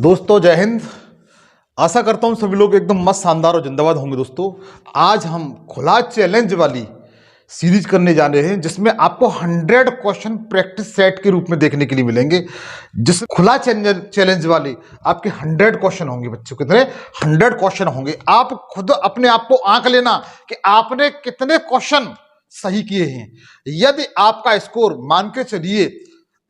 दोस्तों जय हिंद। आशा करता हूं सभी लोग एकदम मस्त शानदार और जिंदाबाद होंगे। दोस्तों आज हम खुला चैलेंज वाली सीरीज करने जा रहे हैं जिसमें आपको 100 क्वेश्चन प्रैक्टिस सेट के रूप में देखने के लिए मिलेंगे। जिस खुला चैलेंज वाली आपके 100 क्वेश्चन होंगे। बच्चों कितने 100 क्वेश्चन होंगे। आप खुद अपने आप को आंक लेना कि आपने कितने क्वेश्चन सही किए हैं। यदि आपका स्कोर मान के चलिए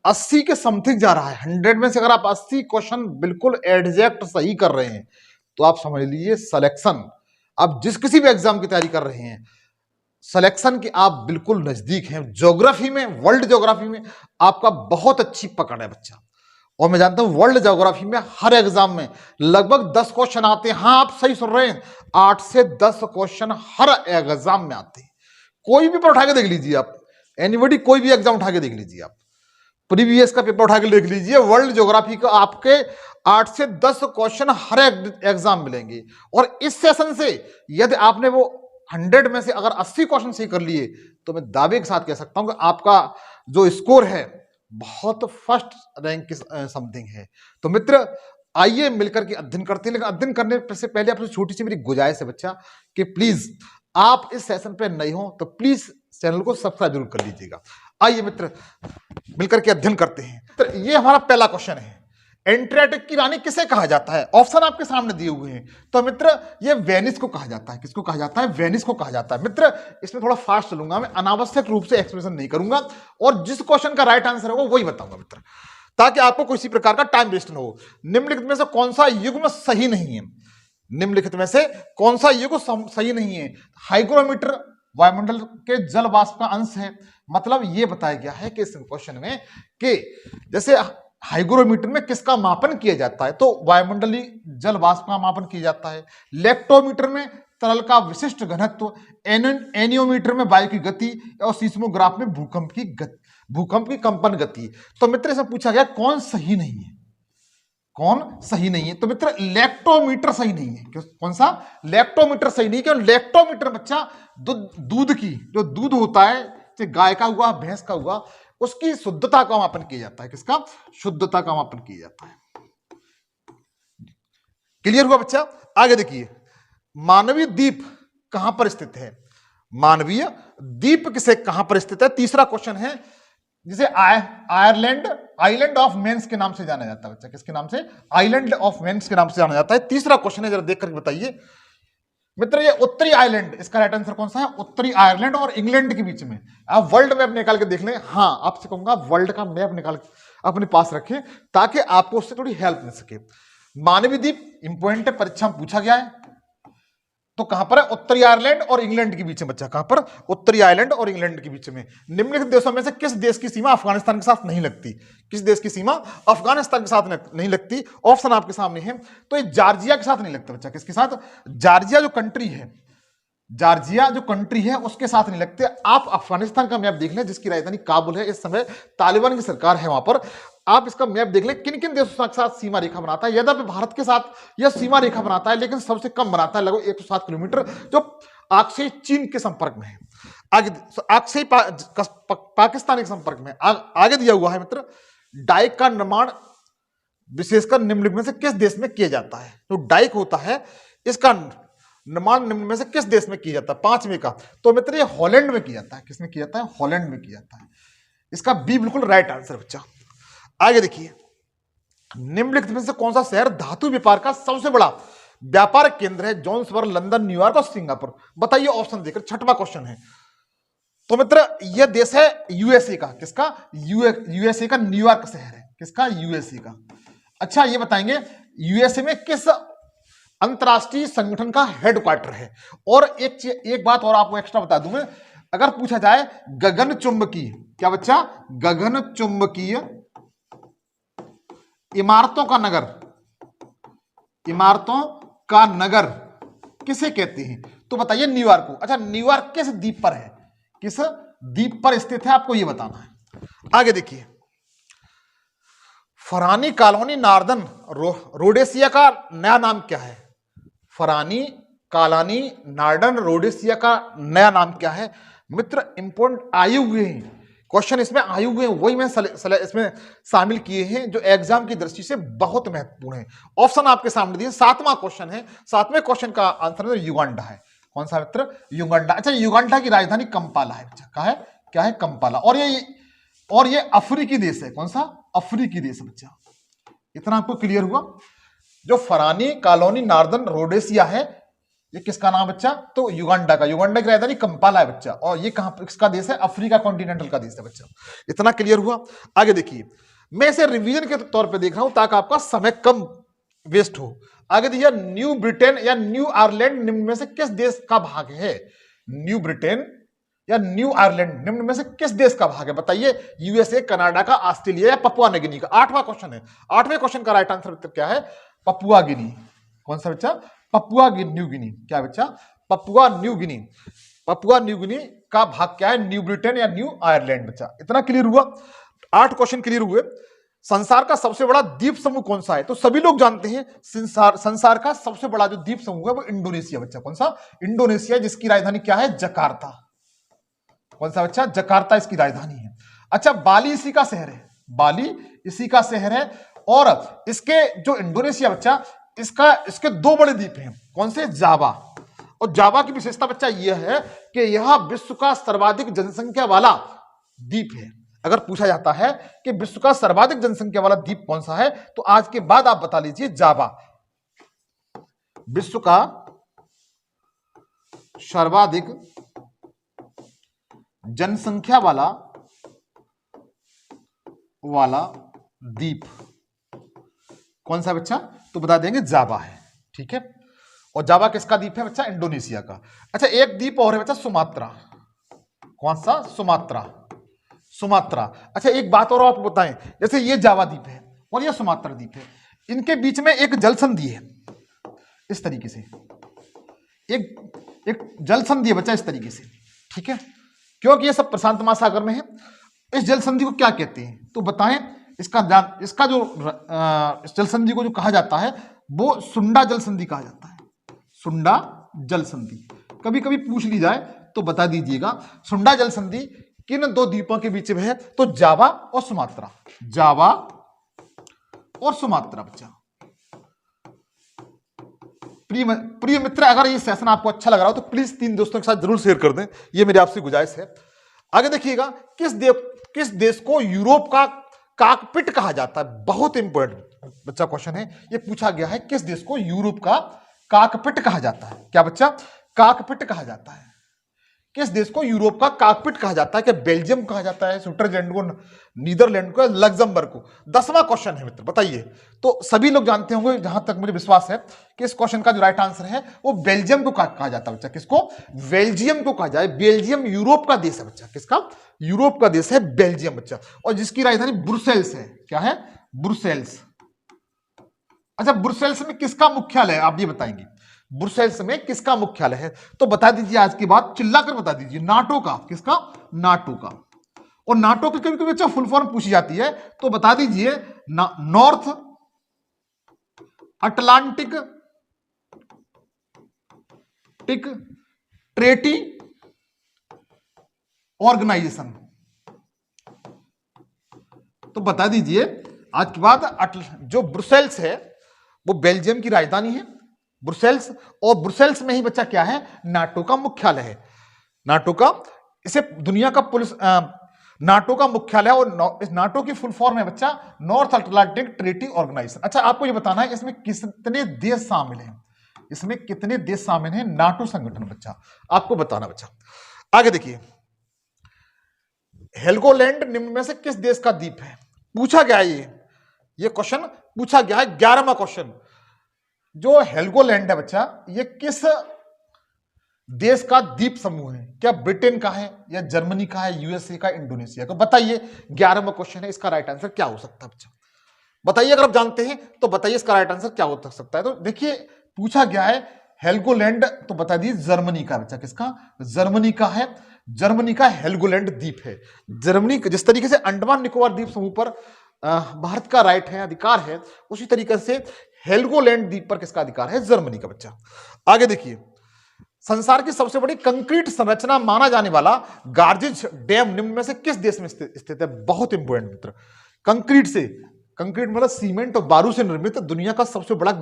80 के समथिंग जा रहा है, 100 में से अगर आप 80 क्वेश्चन बिल्कुल एग्जैक्ट सही कर रहे हैं तो आप समझ लीजिए सिलेक्शन, आप जिस किसी भी एग्जाम की तैयारी कर रहे हैं सिलेक्शन के आप बिल्कुल नजदीक हैं। ज्योग्राफी में, वर्ल्ड ज्योग्राफी में आपका बहुत अच्छी पकड़ है बच्चा। और मैं जानता हूं वर्ल्ड ज्योग्राफी में हर एग्जाम में लगभग 10 क्वेश्चन आते हैं। हाँ आप सही सुन रहे हैं, 8 से 10 क्वेश्चन हर एग्जाम में आते हैं। कोई भी पेपर उठा के देख लीजिए आप, एनीबॉडी कोई भी एग्जाम उठा के देख लीजिए आप, प्रीवियस का पेपर उठा के देख लीजिए, वर्ल्ड ज्योग्राफी का आपके 8 से 10 क्वेश्चन हर एग्जाम मिलेंगे। और इस सेशन से यदि आपने वो 100 में से अगर 80 क्वेश्चन सही कर लिए तो मैं दावे के साथ कह सकता हूं कि आपका जो स्कोर है बहुत फर्स्ट रैंक की समथिंग है। तो मित्र आइए मिलकर के अध्ययन करते हैं। लेकिन अध्ययन करने से पहले आपसे छोटी सी मेरी गुजारिश है बच्चा कि प्लीज आप इस सेशन पे नए हो तो प्लीज चैनल को सब्सक्राइब जरूर कर लीजिएगा। आइए मित्र मिलकर के अध्ययन करते हैं। तो ये हमारा पहला क्वेश्चन है, एड्रियाटिक की रानी किसे कहा जाता है। ऑप्शन आपके सामने दिए हुए हैं। तो मित्र ये वेनिस को कहा जाता है। किसको कहा जाता है? वेनिस को कहा जाता है। मित्र इसमें थोड़ा फास्ट चलूंगा, मैं अनावश्यक रूप से एक्सप्लेनेशन नहीं करूंगा और जिस क्वेश्चन का राइट आंसर होगा वही बताऊंगा मित्र, ताकि आपको किसी प्रकार का टाइम वेस्ट न हो। निम्नलिखित में से कौन सा युग्म सही नहीं है? निम्नलिखित में से कौन सा युग्म सही नहीं है? हाइग्रोमीटर वायुमंडल के जल वाष्प का अंश है। मतलब यह बताया गया है कि इस क्वेश्चन में कि जैसे हाइग्रोमीटर में किसका मापन किया जाता है, तो वायुमंडलीय जल वाष्प का मापन किया जाता है। लेक्टोमीटर में तरल का विशिष्ट घनत्व, एनियोमीटर में वायु की गति और सीस्मोग्राफ में भूकंप की कंपन गति। तो मित्र इसमें पूछा गया कौन सही नहीं है, कौन सही नहीं है? तो मित्र लेक्टोमीटर सही नहीं है। कौन सा? लेक्टोमीटर सही नहीं। क्यों? लेक्टोमीटर बच्चा दूध की जो दूध होता है, चाहे गाय का हुआ भैंस का हुआ, उसकी शुद्धता का मापन किया जाता है। किसका? शुद्धता का मापन किया जाता है। क्लियर हुआ बच्चा? आगे देखिए, मानवीय द्वीप कहां पर स्थित है? मानवीय द्वीप किसे कहां पर स्थित है? तीसरा क्वेश्चन है जिसे आइलैंड ऑफ मेंस के नाम से जाना जाता है। बच्चा किसके नाम से? आइलैंड ऑफ मेंस के नाम से जाना जाता है। तीसरा क्वेश्चन है, जरा देख कर बताइए मित्र, ये उत्तरी आइलैंड, इसका राइट आंसर कौन सा है? उत्तरी आयरलैंड और इंग्लैंड के बीच में। आप वर्ल्ड मैप निकाल के देख लें। हाँ आपसे कहूंगा वर्ल्ड का मैप निकाल अपने पास रखें ताकि आपको उससे थोड़ी हेल्प मिल सके। मानवीय द्वीप इंपॉर्टेंट है, परीक्षा में पूछा गया है। तो कहां पर है? उत्तरी आयरलैंड और इंग्लैंड के बीच में बच्चा। कहां पर? उत्तरी आयरलैंड और इंग्लैंड के बीच में। निम्नलिखित देशों में से किस देश की सीमा अफगानिस्तान के साथ नहीं लगती? किस देश की सीमा अफगानिस्तान के साथ नहीं लगती? ऑप्शन आपके सामने है। तो ये जॉर्जिया के साथ नहीं लगता बच्चा। किसके साथ? जॉर्जिया जो कंट्री है, जॉर्जिया जो कंट्री है उसके साथ नहीं लगते। आप अफगानिस्तान का मैप देख लें जिसकी राजधानी काबुल है। इस समय तालिबान की सरकार है वहां पर। आप इसका मैप देख लें किन किन देशों के साथ सीमा रेखा बनाता है। यद्यपि भारत के साथ यह सीमा रेखा बनाता है लेकिन सबसे कम बनाता है, लगभग 107 किलोमीटर, जो आक्सेय चीन के संपर्क में है। आगे आक्सेय पाकिस्तान के संपर्क में। आगे दिया हुआ है मित्र, डाइक का निर्माण विशेषकर निम्नलिखित में से किस देश में किया जाता है? जो डाइक होता है इसका निर्माण निम्न में से किस देश में किया जाता है? 5वें का। तो मित्र ये हॉलैंड में किया जाता है। किसमें किया जाता है? हॉलैंड में किया जाता है। इसका बी बिल्कुल राइट आंसर बच्चा। आगे देखिए, निम्नलिखित में से कौन सा शहर धातु व्यापार का सबसे बड़ा व्यापार केंद्र है? जोहान्सबर्ग, लंदन, न्यूयॉर्क और सिंगापुर। बताइए ऑप्शन देकर। छठवां क्वेश्चन है। तो मित्र यह देश है यूएसए का। किसका? यूएसए का न्यूयॉर्क शहर है। किसका? यूएसए का। अच्छा ये बताएंगे यूएसए में किस अंतरराष्ट्रीय संगठन का हेडक्वार्टर है? और एक बात और आपको एक्स्ट्रा बता दूं मैं, अगर पूछा जाए गगन चुंबकीय, क्या बच्चा? गगन चुंबकीय इमारतों का नगर, इमारतों का नगर किसे कहते हैं? तो बताइए न्यूयॉर्क को। अच्छा न्यूयॉर्क किस द्वीप पर है? किस द्वीप पर स्थित है आपको यह बताना है। आगे देखिए, फरानी कॉलोनी नार्दर्न रोडेशिया का नया नाम क्या है? फरानी कॉलोनी नार्दर्न रोडेशिया का नया नाम क्या है? मित्र इंपोर्टेंट आए हुए हैं क्वेश्चन इसमें आए हुए हैं, वही मैं इसमें शामिल किए हैं जो एग्जाम की दृष्टि से बहुत महत्वपूर्ण है। ऑप्शन आपके सामने दिए, 7वां क्वेश्चन है। 7वें क्वेश्चन का आंसर युगांडा है। कौन सा मित्र? युगांडा। अच्छा, युगांडा की राजधानी कंपाला है। बच्चा क्या है? क्या है? कंपाला। और ये अफ्रीकी देश है। कौन सा? अफ्रीकी देश है बच्चा। इतना आपको क्लियर हुआ? जो फरानी कॉलोनी नॉर्दर्न रोडेशिया है, ये किसका नाम बच्चा? तो युगांडा का। युगांडा की राजधानी कंपाला है बच्चा। और ये कहां, किसका देश है? अफ्रीका कॉन्टिनेंटल का देश है बच्चा। इतना क्लियर हुआ? आगे देखिए, मैं इसे रिवीजन के तौर पे देख रहा हूं ताकि आपका समय कम वेस्ट हो। आगे देखिए, न्यू ब्रिटेन या न्यू आयरलैंड निम्न में से किस देश का भाग है? न्यू ब्रिटेन या न्यू आयरलैंड निम्न में से किस देश का भाग है? बताइए। यूएसए, कनाडा का, ऑस्ट्रेलिया या पपुआ न्यू गिनी का? 8वां क्वेश्चन है। 8वें क्वेश्चन का राइट आंसर क्या है? पपुआ गिनी। कौन सा बच्चा? Papua New Guinea. क्या बच्चा? Papua New Guinea. Papua New Guinea का भाग क्या है? न्यू ब्रिटेन या न्यू आयरलैंड बच्चा। इतना क्लियर हुआ? 8 क्वेश्चन क्लियर हुए। संसार का सबसे बड़ा द्वीप समूह कौन सा है? तो सभी लोग जानते हैं संसार का सबसे बड़ा जो द्वीप समूह है वो इंडोनेशिया बच्चा। कौन सा? इंडोनेशिया, जिसकी राजधानी क्या है? जकार्ता। कौन सा बच्चा? जकार्ता इसकी राजधानी है। अच्छा, बाली इसी का शहर है। बाली इसी का शहर है। और इसके जो इंडोनेशिया बच्चा, इसके 2 बड़े द्वीप हैं। कौन से? जावा। और जावा की विशेषता बच्चा यह है कि यह विश्व का सर्वाधिक जनसंख्या वाला द्वीप है। अगर पूछा जाता है कि विश्व का सर्वाधिक जनसंख्या वाला द्वीप कौन सा है, तो आज के बाद आप बता लीजिए जावा। विश्व का सर्वाधिक जनसंख्या वाला द्वीप कौन सा बच्चा? तो बता देंगे जावा है। ठीक है। और जावा किसका द्वीप है बच्चा? इंडोनेशिया का। अच्छा, एक द्वीप और है बच्चा, सुमात्रा। कौन सा? सुमात्रा। सुमात्रा। अच्छा, एक बात और आपको बताएं, जैसे ये जावा द्वीप है और ये सुमात्रा द्वीप है, इनके बीच में एक जल संधि है। इस तरीके से एक जल संधि है बच्चा, इस तरीके से। ठीक है, क्योंकि ये सब प्रशांत महासागर में है। इस जल संधि को क्या कहते हैं? तो बताएं। इसका जो इस जल संधि को जो कहा जाता है वो सुंडा जल संधि कहा जाता है। सुंडा जल संधि कभी कभी पूछ ली जाए तो बता दीजिएगा। सुंडा जल संधि किन 2 द्वीपों के बीच में है? तो जावा और सुमात्रा। जावा और सुमात्रा बच्चा। प्रिय मित्र, अगर ये सेशन आपको अच्छा लग रहा हो तो प्लीज 3 दोस्तों के साथ जरूर शेयर कर दें, ये मेरी आपसे गुजारिश है। आगे देखिएगा, किस देश को यूरोप का काकपिट कहा जाता है? बहुत इंपॉर्टेंट बच्चा क्वेश्चन है, ये पूछा गया है। किस देश को यूरोप का काकपिट कहा जाता है? क्या बच्चा? काकपिट कहा जाता है। किस देश को यूरोप का काकपिट कहा जाता है? क्या बेल्जियम कहा जाता है, स्विट्जरलैंड को, नीदरलैंड को, लग्जमबर्ग को? 10वां क्वेश्चन है मित्र, बताइए। तो सभी लोग जानते होंगे, जहां तक मुझे विश्वास है, कि इस क्वेश्चन का जो राइट आंसर है वो बेल्जियम को कहा जाता है बच्चा। किसको? बेल्जियम को कहा जाए। बेल्जियम यूरोप का देश है बच्चा। किसका? यूरोप का देश है बेल्जियम बच्चा। और जिसकी राजधानी ब्रुसेल्स है। क्या है? ब्रुसेल्स। अच्छा, ब्रुसेल्स में किसका मुख्यालय है? आप ये बताएंगे, ब्रुसेल्स में किसका मुख्यालय है? तो बता दीजिए, आज की बात चिल्लाकर बता दीजिए। नाटो का। किसका? नाटो का। और नाटो की कभी कभी अच्छा फुल फॉर्म पूछी जाती है, तो बता दीजिए नॉर्थ अटलांटिक ट्रेटी ऑर्गेनाइजेशन। तो बता दीजिए आज के बाद, जो ब्रुसेल्स है वो बेल्जियम की राजधानी है, ब्रुसेल्स। और ब्रुसेल्स में ही बच्चा क्या है? नाटो का मुख्यालय है। नाटो का, इसे दुनिया का पुलिस नाटो का मुख्यालय। और इस नाटो की फुल फॉर्म है बच्चा नॉर्थ अटलांटिक ट्रीटी ऑर्गेनाइजेशन। अच्छा, आपको ये बताना है इसमें कितने देश शामिल हैं? इसमें कितने देश शामिल हैं नाटो संगठन बच्चा? आपको बताना बच्चा। आगे देखिए, हेल्गोलैंड निम्न में से किस देश का द्वीप है? पूछा गया ये क्वेश्चन पूछा गया है। 11वां क्वेश्चन। जो हेल्गोलैंड है बच्चा, ये किस देश का द्वीप समूह है? क्या ब्रिटेन का है, या जर्मनी का है, यूएसए का, इंडोनेशिया का? बताइए। 11वां क्वेश्चन है, इसका राइट आंसर क्या हो सकता है बच्चा? बताइए, अगर आप जानते हैं तो बताइए इसका राइट आंसर क्या हो सकता है। तो देखिए, पूछा गया है हेल्गोलैंड, तो बता दीजिए जर्मनी का बच्चा। किसका? जर्मनी का है। जर्मनी का हेल्गोलैंड द्वीप है। जर्मनी, जिस तरीके से अंडमान निकोबार द्वीप समूह पर भारत का राइट है, अधिकार है, उसी तरीके से हेल्गोलैंड द्वीप पर किसका अधिकार है? जर्मनी का बच्चा। आगे देखिए, संसार की सबसे बड़ी कंक्रीट संरचना माना जाने वाला गार्जिज डैम निम्न में से किस देश में स्थित है? बहुत इंपॉर्टेंट मित्र। कंक्रीट मतलब सीमेंट और बारूद से निर्मित दुनिया का सबसे बड़ा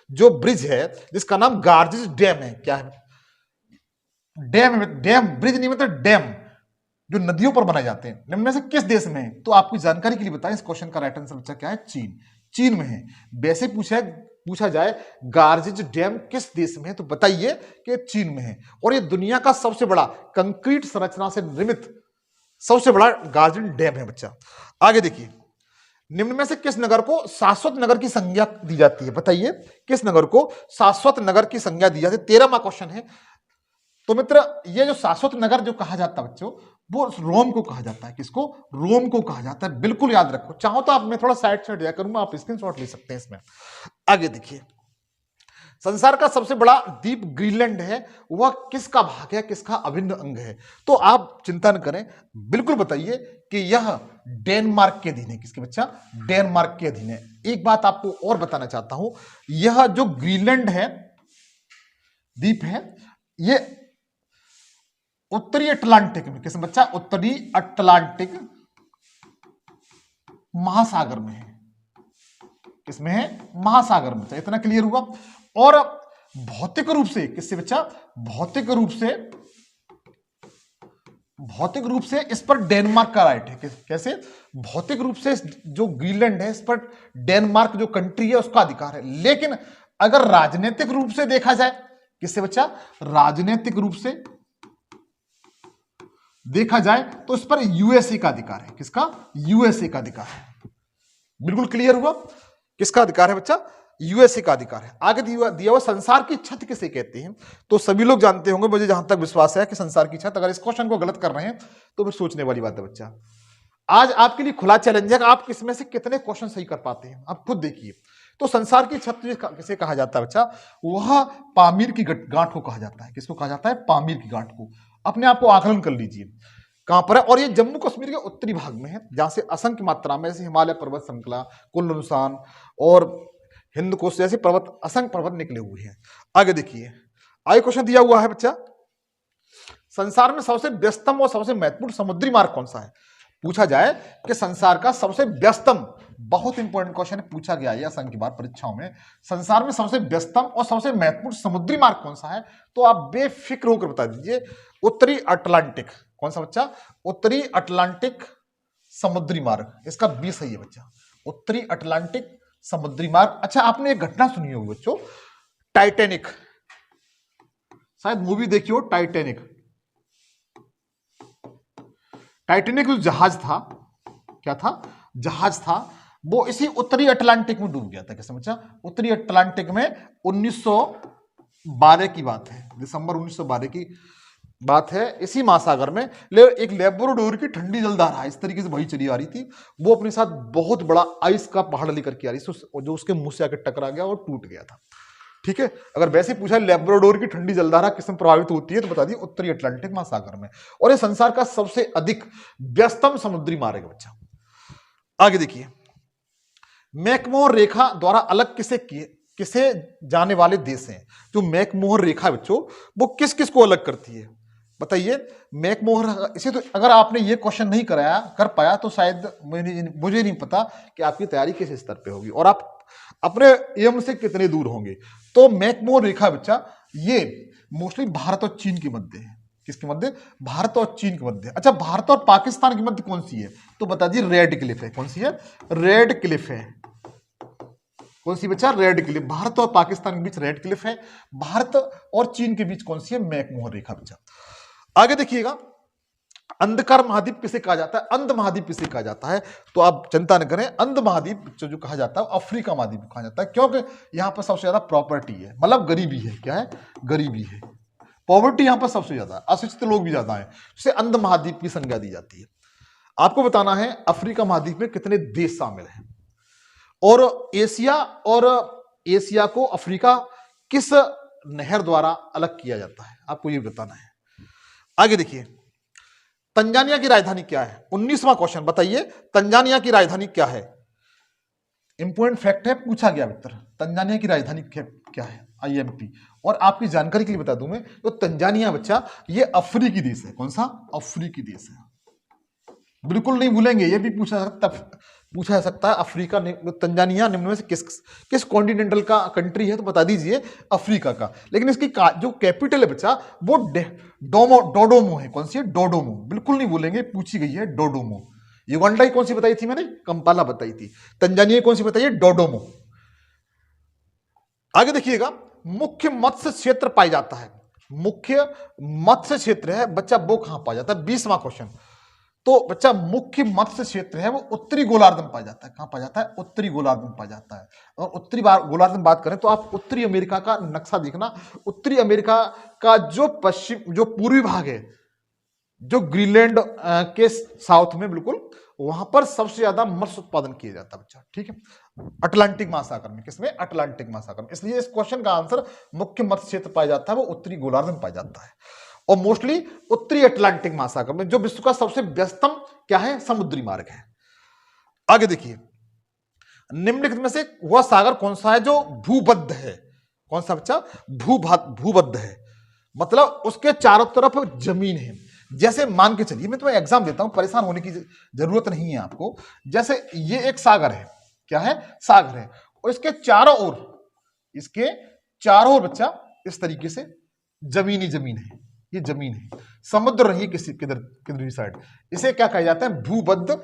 जो ब्रिज है जिसका नाम गार्जिज डैम है। क्या है? डैम ब्रिज नहीं मतलब डैम जो नदियों पर बनाए जाते हैं, निम्न में से किस देश में है? तो आपकी जानकारी के लिए बताएं, इस क्वेश्चन का राइट आंसर बच्चा क्या है? चीन में है। वैसे पूछा जाए गार्जिज डैम किस देश में है तो बताइए कि चीन में है। और ये दुनिया का सबसे बड़ा कंक्रीट संरचना से निर्मित सबसे बड़ा गार्जिज डैम है बच्चा। आगे देखिए, निम्न में से किस नगर को शाश्वत नगर की संज्ञा दी जाती है? बताइए किस नगर को शाश्वत नगर की संज्ञा दी जाती है? 13वां क्वेश्चन है। तो मित्र, ये जो शाश्वत नगर जो कहा जाता है बच्चों, वो रोम को कहा जाता है। किसको? रोम को कहा जाता है। बिल्कुल याद रखो। चाहो तो आप मैं थोड़ा साइड दिया करूंगा, आप स्क्रीनशॉट ले सकते हैं इसमें। आगे देखिए, संसार का सबसे बड़ा द्वीप ग्रीनलैंड है, वह किसका भाग है, किसका अभिन्न अंग है? तो आप चिंता न करें, बिल्कुल बताइए कि यह डेनमार्क के अधीन है। किसके बच्चा? डेनमार्क के अधीन है। एक बात आपको और बताना चाहता हूं, यह जो ग्रीनलैंड है द्वीप है, यह उत्तरी अटलांटिक में, किस बच्चा? उत्तरी अटलांटिक महासागर में है। किसमें है? महासागर में। इतना क्लियर हुआ। और भौतिक रूप से किससे बच्चा? भौतिक रूप से इस पर डेनमार्क का राइट है। कैसे? भौतिक रूप से जो ग्रीनलैंड है इस पर डेनमार्क जो कंट्री है उसका अधिकार है। लेकिन अगर राजनीतिक रूप से देखा जाए, किससे बच्चा? राजनीतिक रूप से देखा जाए तो इस पर यूएसए का अधिकार है। किसका? यूएसए का अधिकार है। बिल्कुल क्लियर हुआ। किसका अधिकार है बच्चा? यूएसए का अधिकार है। आगे दिया हुआ संसार की छत किसे कहते हैं? तो सभी लोग जानते होंगे, मुझे जहां तक विश्वास है कि संसार की छत। अगर इस क्वेश्चन को गलत कर रहे हैं तो फिर सोचने वाली बात है बच्चा। आज आपके लिए खुला चैलेंज है कि आप किसमें से कितने क्वेश्चन सही कर पाते हैं, आप खुद देखिए। तो संसार की छत किसे कहा जाता है बच्चा? वह पामीर की गांठ को कहा जाता है। किसको कहा जाता है? पामीर की गांठ को। अपने आप को आकलन कर लीजिए कहां पर है। और ये जम्मू कश्मीर के उत्तरी भाग में है, जहां से असंख्य मात्रा में जैसे हिमालय पर्वत श्रृंखला, कुल्लुमसान और हिंद कोश जैसे पर्वत, असंख्य पर्वत निकले हुए हैं। आगे देखिए, आगे क्वेश्चन दिया हुआ है बच्चा, संसार में सबसे व्यस्तम और सबसे महत्वपूर्ण समुद्री मार्ग कौन सा है? पूछा जाए कि संसार का सबसे व्यस्तम, बहुत इंपॉर्टेंट क्वेश्चन है, पूछा गया है असंख्य बार परीक्षाओं में, संसार में सबसे व्यस्तम और सबसे महत्वपूर्ण समुद्री मार्ग कौन सा है? तो आप बेफिक्र होकर बता दीजिए, उत्तरी अटलांटिक। कौन सा बच्चा? उत्तरी अटलांटिक समुद्री मार्ग। इसका बी सही है बच्चा, उत्तरी अटलांटिक समुद्री मार्ग। अच्छा, आपने एक घटना सुनी होगी बच्चों, टाइटैनिक, शायद मूवी देखी हो टाइटैनिक। टाइटैनिक जो जहाज था, क्या था? जहाज था, वो इसी उत्तरी अटलांटिक में डूब गया था। कैसे बच्चा? उत्तरी अटलांटिक में 1912 की बात है, दिसंबर 1912 की बात है। इसी महासागर में एक लेब्राडोर की ठंडी जलधारा इस तरीके से वही चली आ रही थी। वो अपने साथ बहुत बड़ा आइस का पहाड़ लेकर के आ रही थी, जो उसके मुंह से आकर टकरा गया और टूट गया था। ठीक है, अगर वैसे पूछा लेब्राडोर की ठंडी जलधारा किसमें प्रभावित होती है तो बता दिए उत्तरी अटलांटिक महासागर में। और ये संसार का सबसे अधिक व्यस्तम समुद्री मार्ग है बच्चा। आगे देखिए, मैकमोहन रेखा द्वारा अलग किसे जाने वाले देश हैं? जो मैकमोहन रेखा बच्चों, वो किस किस को अलग करती है बताइए? मैकमोहन, इसे तो अगर आपने ये क्वेश्चन नहीं कर पाया तो शायद मुझे नहीं पता कि आपकी तैयारी किस स्तर पे होगी और आप अपने एम से कितने दूर होंगे। तो मैकमोहन रेखा बच्चा, ये मोस्टली भारत और चीन के मध्य है। किसके मध्य? भारत और चीन के मध्य। अच्छा, भारत और पाकिस्तान के मध्य कौन सी है? तो बता दिए रेड क्लिफ है। कौन सी है? रेड क्लिफ है। कौन सी बच्चा? Red Cliff. भारत और पाकिस्तान के बीच रेड क्लिफ है। भारत और चीन के बीच कौन सी है? मैकमोहन रेखा बच्चा। आगे देखिएगा, अंधकार महाद्वीप किसे कहा जाता है? अंध महाद्वीप किसे कहा जाता है? तो आप चिंता न करें, अंध महाद्वीप जो कहा जाता है अफ्रीका महाद्वीप कहा जाता है, क्योंकि यहां पर सबसे ज्यादा प्रॉपर्टी है, मतलब गरीबी है। क्या है? गरीबी है, पॉवर्टी यहां पर सबसे ज्यादा, अशिक्षित लोग भी ज्यादा हैं, जिसे अंध महाद्वीप की संज्ञा दी जाती है। आपको बताना है अफ्रीका महाद्वीप में कितने देश शामिल हैं, और एशिया को अफ्रीका किस नहर द्वारा अलग किया जाता है, आपको यह बताना है। आगे देखिए, तंजानिया की राजधानी क्या है? 19वां क्वेश्चन, बताइए तंजानिया की राजधानी क्या है? इंपोर्टेंट फैक्ट है, पूछा गया मित्र, तंजानिया की राजधानी क्या है? IMP। और आपकी जानकारी के लिए बता दूं मैं, तो तंजानिया बच्चा ये अफ्रीकी देश है। कौन सा? अफ्रीकी देश है। बिल्कुल नहीं भूलेंगे, ये भी पूछा जा सकता है अफ्रीका तंजानिया निम्न में से किस कॉन्टिनेंटल का कंट्री है, तो बता दीजिए अफ्रीका का। लेकिन इसकी जो कैपिटल है बच्चा वो डोडोमो है। कौन सी है? डोडोमो। बिल्कुल नहीं भूलेंगे, पूछी गई है डोडोमो। युगांडा की कौन सी बताई थी मैंने? कंपाला बताई थी। तंजानिया कौन सी बताई है? डोडोमो। आगे देखिएगा, मुख्य मत्स्य क्षेत्र पाया जाता है। मुख्य मत्स्य क्षेत्र है बच्चा वो कहां पाया जाता है? 20वां क्वेश्चन। तो बच्चा मुख्य मत्स्य क्षेत्र है वो उत्तरी गोलार्ध में पाया जाता है। कहां पाया जाता है? उत्तरी गोलार्ध में पाया जाता है। और उत्तरी गोलार्ध में बात करें तो आप उत्तरी अमेरिका का नक्शा देखना। उत्तरी अमेरिका का जो पूर्वी भाग है, जो ग्रीनलैंड के साउथ में, बिल्कुल वहां पर सबसे ज्यादा मत्स्य उत्पादन किया जाता है बच्चा। ठीक है, अटलांटिक महासागर में। किसमें? अटलांटिक महासागर में। इसलिए इस क्वेश्चन का आंसर मुख्य मत्स्य क्षेत्र पाया जाता है वो उत्तरी गोलार्ध में पाया जाता है, और मोस्टली उत्तरी अटलांटिक महासागर में, जो विश्व का सबसे व्यस्तम क्या है? समुद्री मार्ग है। आगे देखिए, निम्नलिखित में से वह सागर कौन सा है जो भूबद्ध है? कौन सा बच्चा? भूबद्ध है, मतलब उसके चारों तरफ जमीन है। जैसे मान के चलिए, मैं तुम्हें एग्जाम देता हूं, परेशान होने की जरूरत नहीं है आपको। जैसे ये एक सागर है। क्या है? सागर है, और इसके चारों ओर बच्चा इस तरीके से जमीन है। ये जमीन है, समुद्र नहीं किसी किधर भी साइड। इसे क्या कहा जाता है? भूबद्ध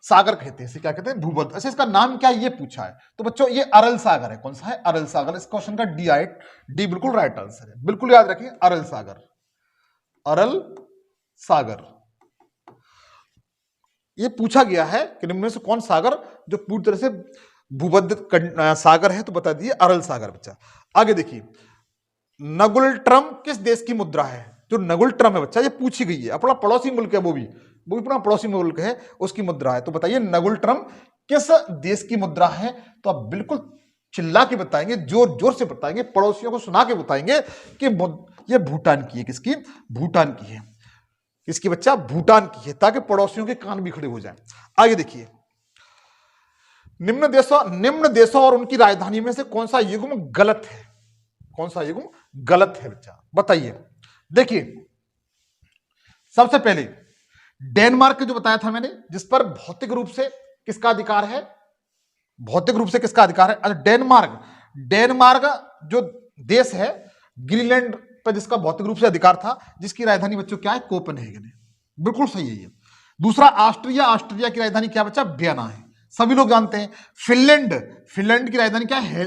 सागर कहते हैं। इसे क्या कहते हैं? भूबद्ध। अच्छा, इसका नाम क्या है ये पूछा है, तो बच्चों ये अरल सागर है। कौन सा है? अरल सागर। इस क्वेश्चन का डी बिल्कुल राइट आंसर है। बिल्कुल याद रखिए, अरल सागर। अरल सागर ये पूछा गया है कि निम्न में से कौन सागर जो पूरी तरह से भूबद्ध सागर है, तो बता दिए अरल सागर बच्चा। आगे देखिए, नगुल ट्रम किस देश की मुद्रा है? जो नगुल ट्रम है बच्चा, ये पूछी गई है। अपना पड़ोसी मुल्क है, वो भी अपना पड़ोसी मुल्क है, उसकी मुद्रा है। तो बताइए नगुल ट्रम किस देश की मुद्रा है? तो आप बिल्कुल चिल्ला के बताएंगे, जोर जोर से बताएंगे, पड़ोसियों को सुना के बताएंगे कि ये भूटान की है। किसकी? भूटान की है। किसकी बच्चा? भूटान की है, ताकि पड़ोसियों के कान भी खड़े हो जाएं। आगे देखिए, निम्न देशों और उनकी राजधानी में से कौन सा युग्म गलत है? कौन सा युग्म गलत है बच्चा? बताइए। देखिए, सबसे पहले डेनमार्क जो बताया था मैंने, जिस पर भौतिक रूप से किसका अधिकार है? भौतिक रूप से किसका अधिकार है? अच्छा, डेनमार्क जो देश है, ग्रीनलैंड पर जिसका भौतिक रूप से अधिकार था, जिसकी राजधानी बच्चों क्या है? कोपेनहेगन है। बिल्कुल सही है ये। दूसरा ऑस्ट्रिया की राजधानी क्या बच्चा? वियना है, सभी लोग जानते हैं। फिनलैंड की राजधानी क्या है?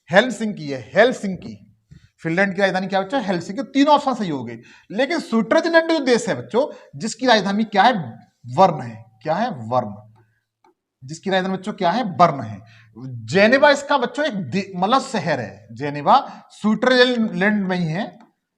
हेलसिंकी है। फिनलैंड की राजधानी क्या बच्चों? हेलसिंकी। तीनों ऑप्शन सही हो गए। लेकिन स्विट्जरलैंड जो देश है बच्चों, जिसकी राजधानी क्या है? बर्न है। क्या है? बर्न। जिसकी राजधानी बच्चों क्या है? बर्न है। जेनेवा इसका बच्चों एक मतलब शहर है। जेनेवा स्विट्जरलैंड में ही है,